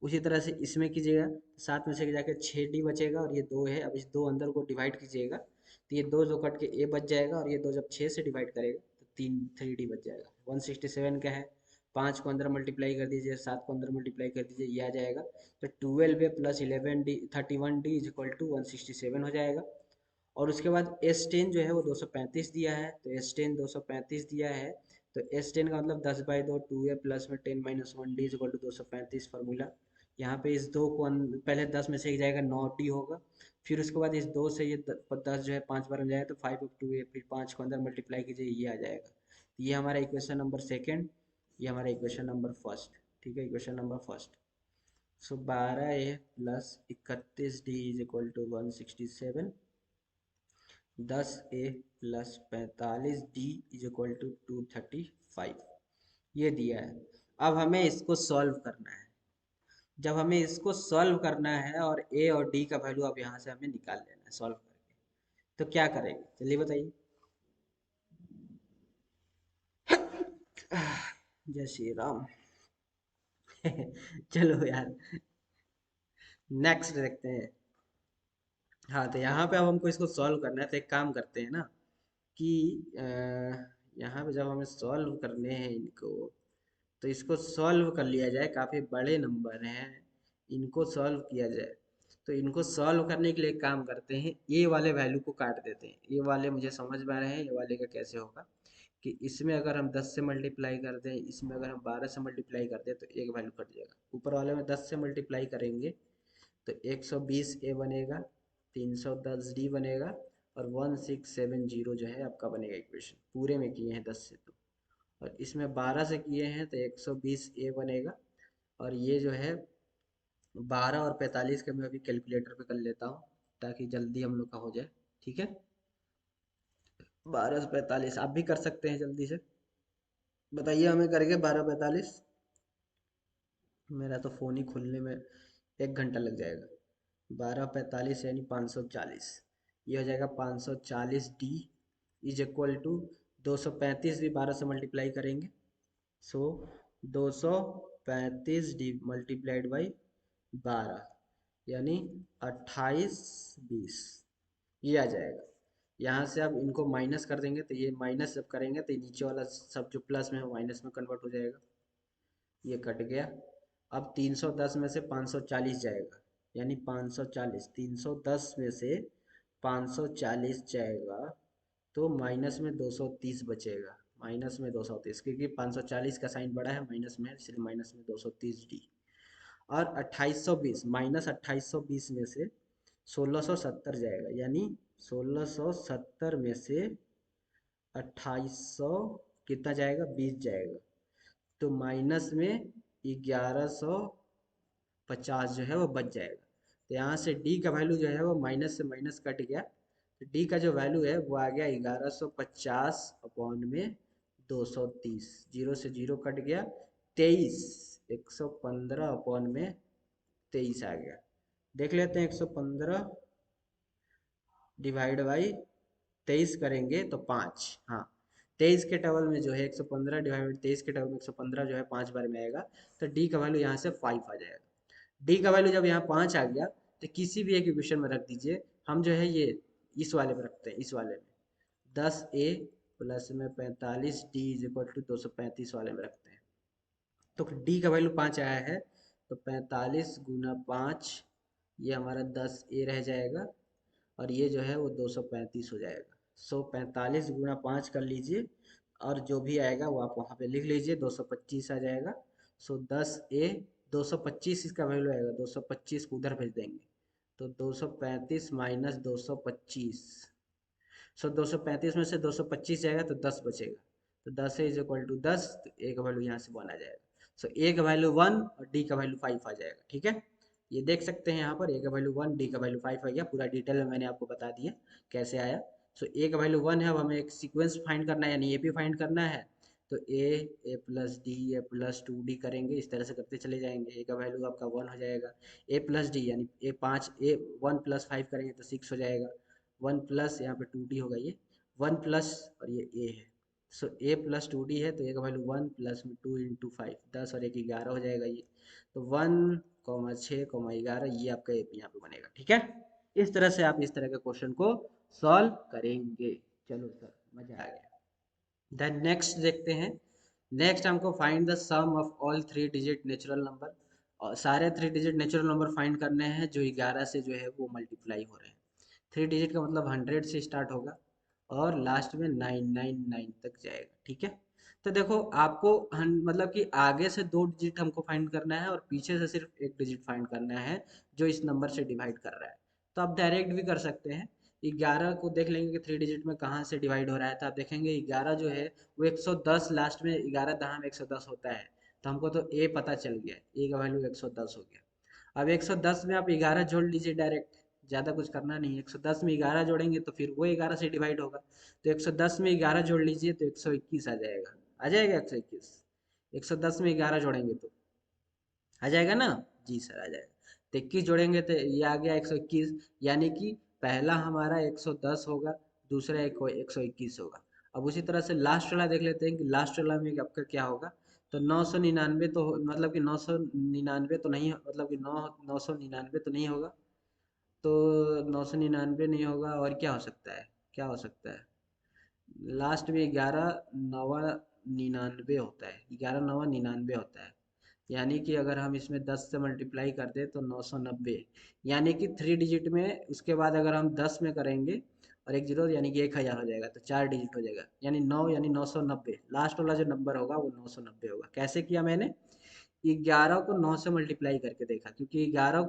उसी तरह से इसमें कीजिएगा, 7 में से जाके 6d बचेगा, और ये 2 है। अब इस 2 अंदर को डिवाइड कीजिएगा तो ये 2 जो कट के a बच जाएगा, और ये 2 जब 6 से डिवाइड करेगा तो 3d बच जाएगा। 167 का है, 5 को अंदर मल्टीप्लाई कर दीजिए, 7 को अंदर मल्टीप्लाई कर दीजिए, ये आ जाएगा। तो 12 plus 11d 31d is equal to 167 हो जाएगा। और उसके बाद S10 जो है वो 235 दिया है, तो S10 235 दिया है, तो S10 का मतलब 10/2 2a प्लस में 10 minus 1d is equal to 235 formula. यहाँ पे इस 2 को पहले 10 में से एक जाएगा 9d होगा, फिर उसके बाद इस 2 से ये 10 जो है 5 बार जाएगा तो 5/2a, फिर 5 को अंदर मल्टीप्लाई कीजिए, ये आ जाएगा। तो ये हमारा इक्वेशन नंबर सेकेंड, ये हमारा इक्वेशन नंबर फर्स्ट, ठीक है, equation number first. So 12a plus 31d is equal to 167, 10a plus 45d is equal to 235, ये दिया है। अब हमें इसको सॉल्व करना है। जब हमें इसको सॉल्व करना है और a और d का वैल्यू अब यहाँ से हमें निकाल लेना है सॉल्व करके, तो क्या करेंगे चलिए बताइए। जय श्री राम। चलो यार, नेक्स्ट देखते हैं। हाँ, तो यहाँ पे अब हमको इसको सॉल्व करना है, तो एक काम करते हैं ना कि यहाँ पे जब हमें सॉल्व करने हैं इनको, तो इसको सॉल्व कर लिया जाए। काफ़ी बड़े नंबर हैं, इनको सॉल्व किया जाए। तो इनको सॉल्व करने के लिए एक काम करते हैं, ए वाले वैल्यू को काट देते हैं। ए वाले मुझे समझ में आ रहे हैं, ए वाले का कैसे होगा कि इसमें अगर हम 10 से मल्टीप्लाई कर दें, इसमें अगर हम 12 से मल्टीप्लाई कर दें तो एक वैल्यू कट जाएगा। ऊपर वाले में 10 से मल्टीप्लाई करेंगे तो 120 ए बनेगा, 310 डी बनेगा, और 1670 जो है आपका बनेगा इक्वेशन। पूरे में किए हैं 10 से तो, और इसमें 12 से किए हैं तो 120 ए बनेगा। और ये जो है 12 और 45 का मैं अभी कैलकुलेटर पे कर लेता हूँ ताकि जल्दी हम लोग का हो जाए, ठीक है। 12 से 45 आप भी कर सकते हैं जल्दी से, बताइए हमें करके 12 45। मेरा तो फ़ोन ही खुलने में 1 घंटा लग जाएगा। 12 45 यानी 540, ये हो जाएगा 540d इज इक्वल टू 235 भी 12 से मल्टीप्लाई करेंगे, सो 235d मल्टीप्लाइड बाई 12 यानी 2820, ये आ जाएगा। यहाँ से अब इनको माइनस कर देंगे तो ये माइनस जब करेंगे तो नीचे वाला सब जो प्लस में है माइनस में कन्वर्ट हो जाएगा, ये कट गया। अब 310 में से 540 जाएगा, यानी 540, 310 में से 540 जाएगा तो माइनस में 230 बचेगा। माइनस में 230 क्योंकि 540 का साइन बड़ा है, माइनस में है इसलिए माइनस में 230d। और 2820 माइनस 2820 में से 1670 जाएगा, यानी 1670 में से 2800 कितना जाएगा, 20 जाएगा, तो माइनस में 1150 जो है वो बच जाएगा। तो यहाँ से डी का वैल्यू जो है वो माइनस से माइनस कट गया, तो डी का जो वैल्यू है वो आ गया 1150 अपॉन में 230, जीरो से जीरो कट गया, 23, 115 अपॉन में 23 आ गया। देख लेते हैं, 115 डिवाइड बाई 23 करेंगे तो 5, हाँ 23 के टेबल में जो है 115 डिवाइडेड 23 के टेबल में 115 जो है 5 बार में आएगा, तो डी का वैल्यू यहाँ से 5 आ जाएगा। डी का वैल्यू जब यहाँ 5 आ गया तो किसी भी एक इक्वेशन में रख दीजिए। हम जो है ये इस वाले में रखते हैं, इस वाले में 10a प्लस में 45 डी इज इक्वल टू 235 वाले में रखते हैं। तो डी का वैल्यू 5 आया है, तो 45 गुना 5 ये हमारा 10a रह जाएगा, और ये जो है वो 235 हो जाएगा। सो 45 गुना 5 कर लीजिए, और जो भी आएगा वो आप वहाँ पे लिख लीजिए, 225 आ जाएगा। सो 10a 225 इसका वैल्यू आएगा, 225 को उधर भेज देंगे, तो 235 माइनस 225। सो 235 में से 225 जाएगा तो 10 बचेगा, तो 10 इज इक्वल टू 10, तो ए का वैल्यू यहाँ से 1 आ जाएगा। सो ए का वैल्यू 1 और डी का वैल्यू 5 आ जाएगा। ठीक है, ये देख सकते हैं यहाँ पर ए का वैल्यू 1, डी का वैल्यू 5 आ गया। पूरा डिटेल में मैंने आपको बता दिया कैसे आया। सो ए का वैल्यू 1 है, अब हमें एक सीक्वेंस फाइंड करना है, यानी ए पी फाइंड करना है। तो ए प्लस डी, ए प्लस 2d करेंगे, इस तरह से करते चले जाएंगे। ए का वैल्यू आपका 1 हो जाएगा, ए प्लस डी यानी ए 5, ए 1 प्लस 5 करेंगे तो 6 हो जाएगा, 1 प्लस यहाँ पे 2d होगा, ये 1 प्लस और ये ए है। सो ए प्लस 2d है, तो ए का वैल्यू 1 प्लस में 2 इंटू 5, 10 और 1 11 हो जाएगा ये। तो 1,6,11 ये आपका ए यहाँ पे बनेगा। ठीक है, इस तरह से आप इस तरह के क्वेश्चन को सॉल्व करेंगे। चलो सर, मजा आ गया। देन नेक्स्ट देखते हैं। नेक्स्ट हमको find the sum of all 3 digit natural number, और सारे 3 डिजिट नेचुरल नंबर फाइंड करने हैं जो 11 से जो है वो मल्टीप्लाई हो रहे हैं। 3 डिजिट का मतलब 100 से स्टार्ट होगा और लास्ट में 999 तक जाएगा। ठीक है, तो देखो आपको मतलब कि आगे से 2 डिजिट हमको फाइंड करना है और पीछे से सिर्फ 1 डिजिट फाइंड करना है जो इस नंबर से डिवाइड कर रहा है। तो आप डायरेक्ट भी कर सकते हैं। 11 को देख लेंगे कि 3 डिजिट में कहाँ से डिवाइड हो रहा है, तो आप देखेंगे 11 जो है वो 110, लास्ट में 11 दहा में 110 होता है। तो हमको तो ए पता चल गया, ए का वैल्यू 110 हो गया। अब 110 में आप 11 जोड़ लीजिए डायरेक्ट, ज़्यादा कुछ करना नहीं है। 110 में 11 जोड़ेंगे तो फिर वो 11 से डिवाइड होगा, तो 110 में 11 जोड़ लीजिए तो 121 आ जाएगा। आ जाएगा 121, 110 में 11 जोड़ेंगे तो आ जाएगा ना। जी सर, आ जाएगा। तो 21 जोड़ेंगे तो ये आ गया 121, यानी कि पहला हमारा 110 होगा, दूसरा 121 होगा। अब उसी तरह से लास्ट वाला देख लेते हैं कि लास्ट वाला में आपका क्या होगा। तो 999 तो मतलब कि 999 तो नहीं, मतलब कि 999 तो नहीं होगा, तो 999 नहीं होगा, और क्या हो सकता है, क्या हो सकता है, लास्ट में 11 नवा 99 होता है, 11 नवा 99 होता है। यानी कि अगर हम इसमें 10 से मल्टीप्लाई कर दें तो 990, यानी कि 3 डिजिट में उसके बाद अगर हम 10 में करेंगे और एक जीरो, यानी कि 1000 हो जाएगा, तो 4 डिजिट हो जाएगा, यानी 9 यानी 990 लास्ट वाला जो नंबर होगा वो 990 होगा। कैसे किया मैंने, 11 को 9 से मल्टीप्लाई करके देखा, क्योंकि 11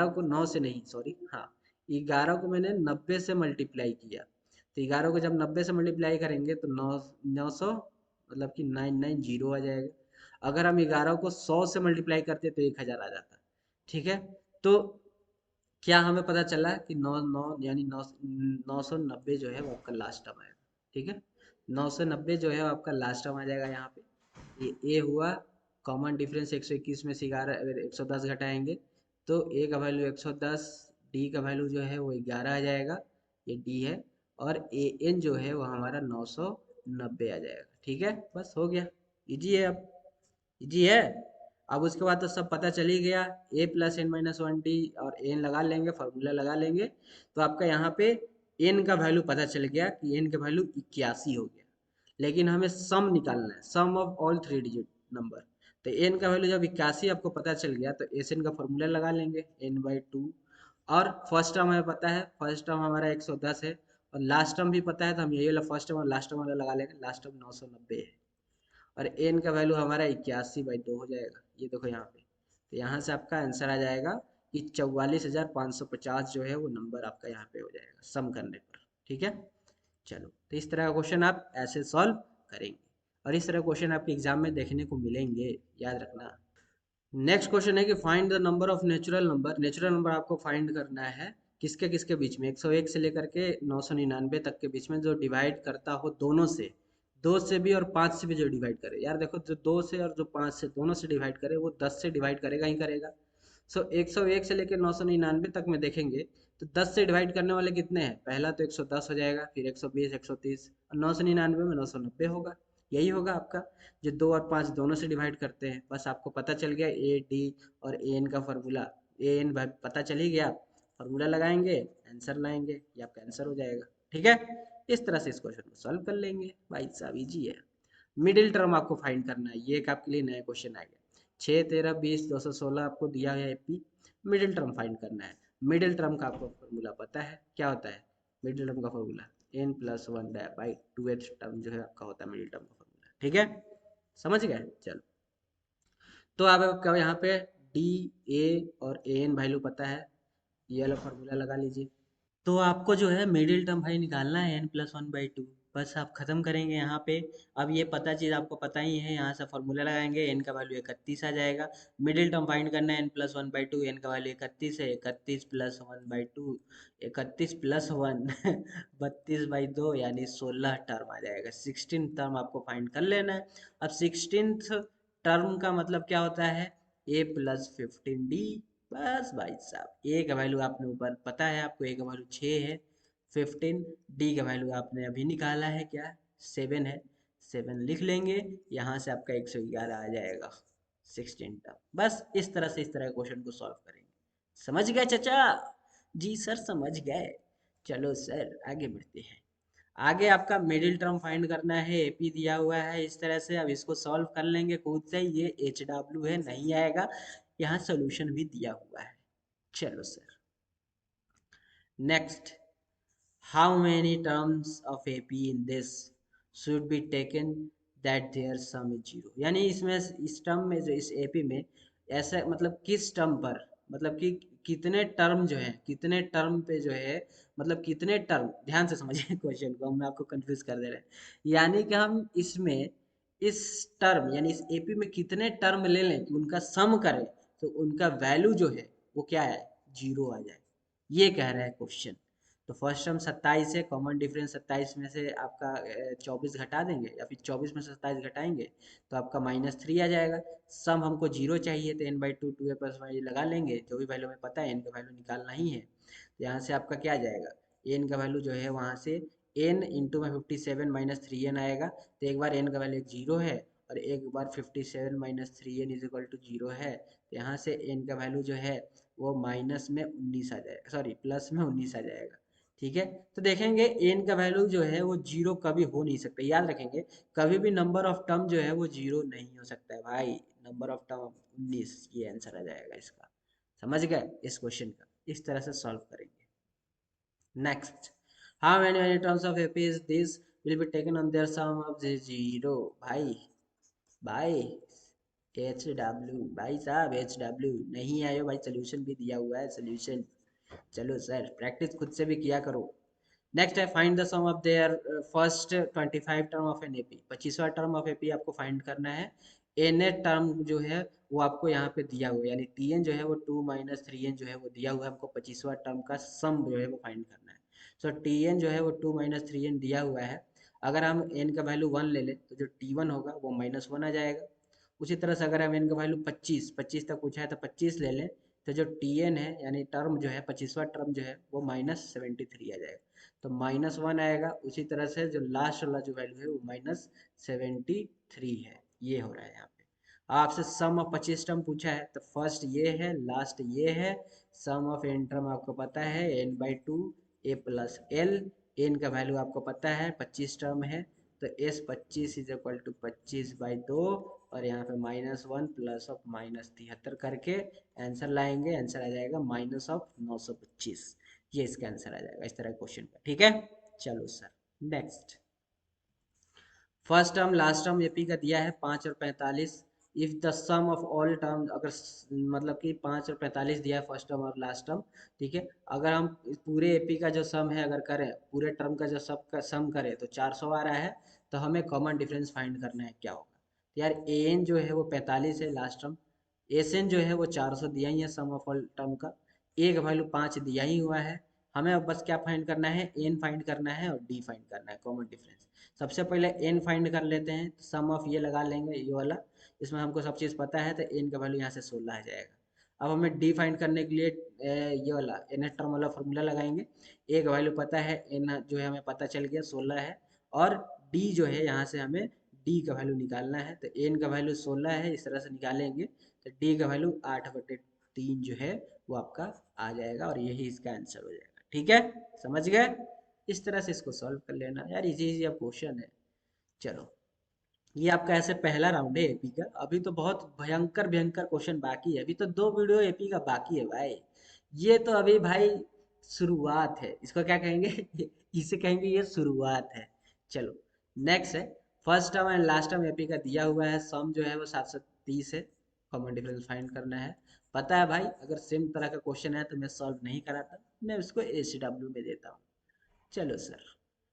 को 9 से नहीं, सॉरी, हाँ, 11 को मैंने 90 से मल्टीप्लाई किया। तो 11 को जब 90 से मल्टीप्लाई करेंगे तो 900 मतलब कि 990 आ जाएगा। अगर हम 11 को 100 से मल्टीप्लाई करते तो 1000 आ जाता। ठीक है, तो क्या हमें पता चला कि 9 यानी 990 जो है वो आपका लास्ट टर्म आएगा। ठीक है, 990 जो है वो आपका लास्ट टर्म आ जाएगा यहाँ पे। ये ए हुआ, कॉमन डिफरेंस 121 में से 11 अगर 110 घटाएंगे तो ए का वैल्यू 110, डी का वैल्यू जो है वो 11 आ जाएगा, ये डी है, और ए एन जो है वो हमारा 990 आ जाएगा। ठीक है, बस हो गया, इजी है अब, इजी है। अब उसके बाद तो सब पता चल ही गया, a plus n minus one d, और एन लगा लेंगे, फार्मूला लगा लेंगे, तो आपका यहाँ पे एन का वैल्यू पता चल गया कि एन का वैल्यू 81 हो गया। लेकिन हमें सम निकालना है, sum of all 3 digit number. तो एन का वैल्यू जब 81 आपको पता चल गया तो एस एन का फॉर्मूला लगा लेंगे, n/2। और फर्स्ट टर्म हमें पता है, फर्स्ट टर्म हमारा 110 है, और लास्ट टर्म भी पता है, तो हम यही वाला फर्स्ट टर्म और लास्ट टर्म वाला लगा लेंगे, लास्ट टर्म 990 है, और एन का वैल्यू हमारा 81/2 हो जाएगा। ये देखो यहाँ पे, तो यहाँ से आपका आंसर आ जाएगा कि 44,550 जो है वो नंबर आपका यहाँ पे हो जाएगा सम करने पर। ठीक है, चलो, तो इस तरह का क्वेश्चन आप ऐसे सॉल्व करेंगे, और इस तरह क्वेश्चन आपके एग्जाम में देखने को मिलेंगे, याद रखना। नेक्स्ट क्वेश्चन है कि find the number of natural number. Natural number आपको फाइंड करना है किसके किसके बीच में, 101 से लेकर के 999 तक के बीच में, जो डिवाइड करता हो दोनों से, 2 से भी और 5 से भी जो डिवाइड करे। यार देखो, जो 2 से और जो 5 से दोनों से डिवाइड करे वो 10 से डिवाइड करेगा ही करेगा। सो 101 से लेकर 999 तक में देखेंगे तो 10 से डिवाइड करने वाले कितने हैं? पहला तो 110 हो जाएगा, फिर 120, 130 और 999 में 990 होगा। यही होगा आपका। जो 2 और 5 दोनों से डिवाइड करते हैं। बस आपको पता चल गया ए डी और ए एन का फार्मूला। ए एन पता चल ही गया, फार्मूला लगाएंगे, आंसर लाएंगे, ये आपका आंसर हो जाएगा। ठीक है, इस तरह से इस क्वेश्चन को सॉल्व कर लेंगे भाई साहब, इजी है। मिडिल टर्म आपको फाइंड करना है, ये एक आपके लिए नया क्वेश्चन आ गया। 6, 13, 20, 216 आपको दिया है एपी, मिडिल टर्म फाइंड करना है। मिडिल टर्म का आपको फॉर्मूला पता है, क्या होता है मिडिल टर्म का formula? n plus one by two H term जो है आपका होता है मिडिल टर्म का फॉर्मूला। ठीक है, समझ गए? चलो, तो आप आपका यहाँ पे डी, ए और ए एन वैल्यू पता है, ये वाला फॉर्मूला लगा लीजिए। तो आपको जो है मिडिल टर्म भाई निकालना है n+1/2। बस आप खत्म करेंगे यहाँ पे। अब ये पता चीज़ आपको पता ही है, यहाँ से फॉर्मूला लगाएंगे, n का वैल्यू 31 आ जाएगा। मिडिल टर्म फाइंड करना है n+1/2, n का वैल्यू 31 है, 31 प्लस 1/2, 31 प्लस 1 32/2 यानी 16 टर्म आ जाएगा। 16 टर्म आपको फाइंड कर लेना है। अब 16th टर्म का मतलब क्या होता है? a+15d। बस भाई साहब, ए का वैल्यू आपने ऊपर पता है आपको, ए का वैल्यू 6 है, 15। डी का वैल्यू आपने अभी निकाला है, क्या? 7 है, 7 लिख लेंगे। यहाँ से आपका 111 आ जाएगा 16 टर्म। बस इस तरह से इस तरह क्वेश्चन को सॉल्व करेंगे। समझ गए चाचा? जी सर समझ गए। चलो सर आगे बढ़ते हैं। आगे आपका मिडिल टर्म फाइंड करना है, एपी दिया हुआ है इस तरह से। अब इसको सॉल्व कर लेंगे खुद से, ये एच डब्ल्यू है, नहीं आएगा। यहाँ सोल्यूशन भी दिया हुआ है। चलो sir, next, how many terms of AP in this should be taken that their sum is zero? यानी इसमें इस टर्म में जो इस एपी में ऐसा मतलब किस टर्म पर, मतलब कि कितने टर्म जो है, कितने टर्म पे जो है, मतलब कितने टर्म, ध्यान से समझिए क्वेश्चन को, हम आपको कंफ्यूज कर दे रहे हैं। यानी कि हम इसमें इस टर्म यानी इस एपी में कितने टर्म ले लें कि उनका सम करें तो उनका वैल्यू जो है वो क्या है? जीरो आ जाए, ये कह रहा है क्वेश्चन। तो फर्स्ट टर्म 27 है, कॉमन डिफरेंस 27 में से आपका 24 घटा देंगे, या फिर 24 में से 27 घटाएंगे तो आपका -3 आ जाएगा। सम हमको जीरो चाहिए, तो n/2 2a प्लस वाई लगा लेंगे, जो भी वैल्यू हमें पता है n का वैल्यू निकालना ही है। तो यहाँ से आपका क्या आ जाएगा? n का वैल्यू जो है वहाँ से n इंटू में 57 -3n आएगा। तो एक बार n का वैल्यू जीरो है और एक बार 57 -3n is equal to zero है, तो यहाँ से n का वैल्यू जो है वो माइनस में 19 आ जाएगा, सॉरी प्लस में 19 आ जाएगा। ठीक है, तो देखेंगे एन का वैल्यू जो है वो जीरो कभी हो नहीं सकता, याद रखेंगे। कभी भी नंबर ऑफ टर्म जो है वो जीरो नहीं हो सकता है भाई। नंबर ऑफ टर्म 19, ये आंसर आ जाएगा इसका। समझ गए इस क्वेश्चन का? इस तरह से सॉल्व करेंगे। Next, how many terms of AP is this will be taken on their sum of zero? भाई भाई एच डब्ल्यू, भाई साहब एच डब्ल्यू नहीं आयो भाई, सोल्यूशन भी दिया हुआ है, सोल्यूशन। चलो सर प्रैक्टिस खुद से भी किया करो। नेक्स्ट है find the sum of their first 25 term of n AP. 25वां टर्म ऑफ एपी आपको फाइंड करना है। एन ए टर्म जो है वो आपको यहाँ पे दिया हुआ है, यानी टी एन जो है वो 2 - 3n जो है वो दिया हुआ है। हमको 25वां टर्म का सम जो है वो फाइंड करना है। सो टी एन जो है वो 2 - 3n दिया हुआ है। अगर हम एन का वैल्यू 1 ले लें तो जो टी वन होगा वो -1 आ जाएगा। उसी तरह से अगर हम एन का वैल्यू 25 तक पूछा है तो 25 ले लें, तो जो टी एन है यानी टर्म जो है 25वां टर्म जो है वो -73 आ जाएगा। तो -1 आएगा। उसी तरह से जो लास्ट वाला जो वैल्यू है वो -73 है। ये हो रहा है यहाँ पे। आपसे सम ऑफ 25 टर्म पूछा है, तो फर्स्ट ये है, लास्ट ये है। सम ऑफ एन टर्म आपको पता है n/2 a plus l. N का वैल्यू आपको पता है 25 टर्म है, तो S25 इज इक्वल टू 25/2 और यहाँ पे -1 प्लस ऑफ -73 करके आंसर लाएंगे। आंसर आ जाएगा -925। ये इसका आंसर आ जाएगा इस तरह क्वेश्चन का। ठीक है, चलो sir next. First term last term AP का दिया है 5 और 45। If the sum of all term, अगर मतलब कि 5 और 45 दिया है फर्स्ट टर्म और लास्ट टर्म, ठीक है। अगर हम पूरे एपी का जो सम है अगर करें, पूरे टर्म का जो सब का सम करें तो 400 आ रहा है। तो हमें कॉमन डिफरेंस फाइंड करना है, क्या होगा? तो यार ए एन जो है वो 45 है लास्ट टर्म, एस एन जो है वो 400 दिया ही है सम ऑफ ऑल टर्म का, ए का वैल्यू 5 दिया ही हुआ है। हमें अब बस क्या फाइंड करना है? एन फाइंड करना है और डी फाइंड करना है, कॉमन डिफरेंस। सबसे पहले एन फाइंड कर लेते हैं, सम ऑफ ये लगा लेंगे ये वाला, इसमें हमको सब चीज़ पता है, तो एन का वैल्यू यहाँ से 16 आ जाएगा। अब हमें डी फाइंड करने के लिए ये वाला एन टर्म वाला फॉर्मूला लगाएंगे। ए का वैल्यू पता है, एन जो है हमें पता चल गया 16 है, और डी जो है यहाँ से हमें डी का वैल्यू निकालना है, तो एन का वैल्यू 16 है, इस तरह से निकालेंगे तो डी का वैल्यू 8/3 जो है वो आपका आ जाएगा, और यही इसका आंसर हो जाएगा। ठीक है, समझ गए? इस तरह से इसको सॉल्व कर लेना यार, इजी इजी अब क्वेश्चन है। चलो, ये आपका ऐसे पहला राउंड है एपी का। अभी तो बहुत भयंकर भयंकर क्वेश्चन बाकी है, अभी तो 2 वीडियो एपी का बाकी है भाई। ये तो अभी भाई शुरुआत है, इसको क्या कहेंगे इसे कहेंगे ये शुरुआत है। चलो, नेक्स्ट है first term and last term AP का दिया हुआ है, सम जो है वो 730 है, कॉमन डिफरेंस फाइंड करना है। पता है भाई, अगर सेम तरह का क्वेश्चन है तो मैं सॉल्व नहीं कराता, मैं उसको एचडब्ल्यू में देता हूँ। चलो सर,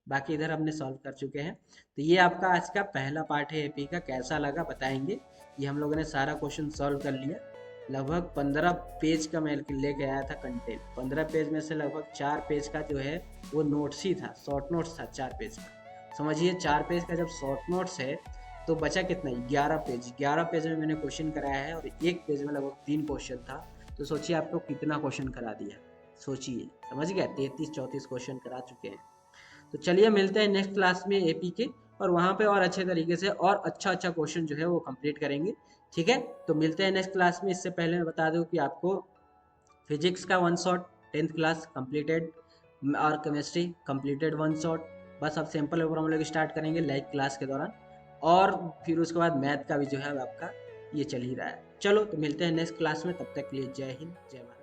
बाकी इधर हमने सॉल्व कर चुके हैं। तो ये आपका आज का पहला पार्ट है एपी का, कैसा लगा बताएंगे। ये हम लोगों ने सारा क्वेश्चन सॉल्व कर लिया। लगभग 15 पेज का मैं लेके आया था कंटेंट। 15 पेज में से लगभग 4 पेज का जो है वो नोट्स ही था, शॉर्ट नोट्स था 4 पेज का। समझिए 4 पेज का जब शॉर्ट नोट्स है तो बचा कितना, 11 पेज। 11 पेज में मैंने क्वेश्चन कराया है, और एक पेज में लगभग 3 क्वेश्चन था। तो सोचिए आपको कितना क्वेश्चन करा दिया, सोचिए, समझ गया, 33-34 क्वेश्चन करा चुके हैं। तो चलिए मिलते हैं नेक्स्ट क्लास में एपी के, और वहाँ पे और अच्छे तरीके से और अच्छा अच्छा क्वेश्चन जो है वो कंप्लीट करेंगे। ठीक है, तो मिलते हैं नेक्स्ट क्लास में। इससे पहले मैं बता दूं कि आपको फिजिक्स का 1 शॉट 10th क्लास कंप्लीटेड, और केमिस्ट्री कंप्लीटेड 1 शॉट। बस अब सिंपल फॉर्मूला की स्टार्ट करेंगे लाइव क्लास के दौरान, और फिर उसके बाद मैथ का भी जो है आपका ये चल ही रहा है। चलो, तो मिलते हैं नेक्स्ट क्लास में, तब तक के लिए जय हिंद जय भारत।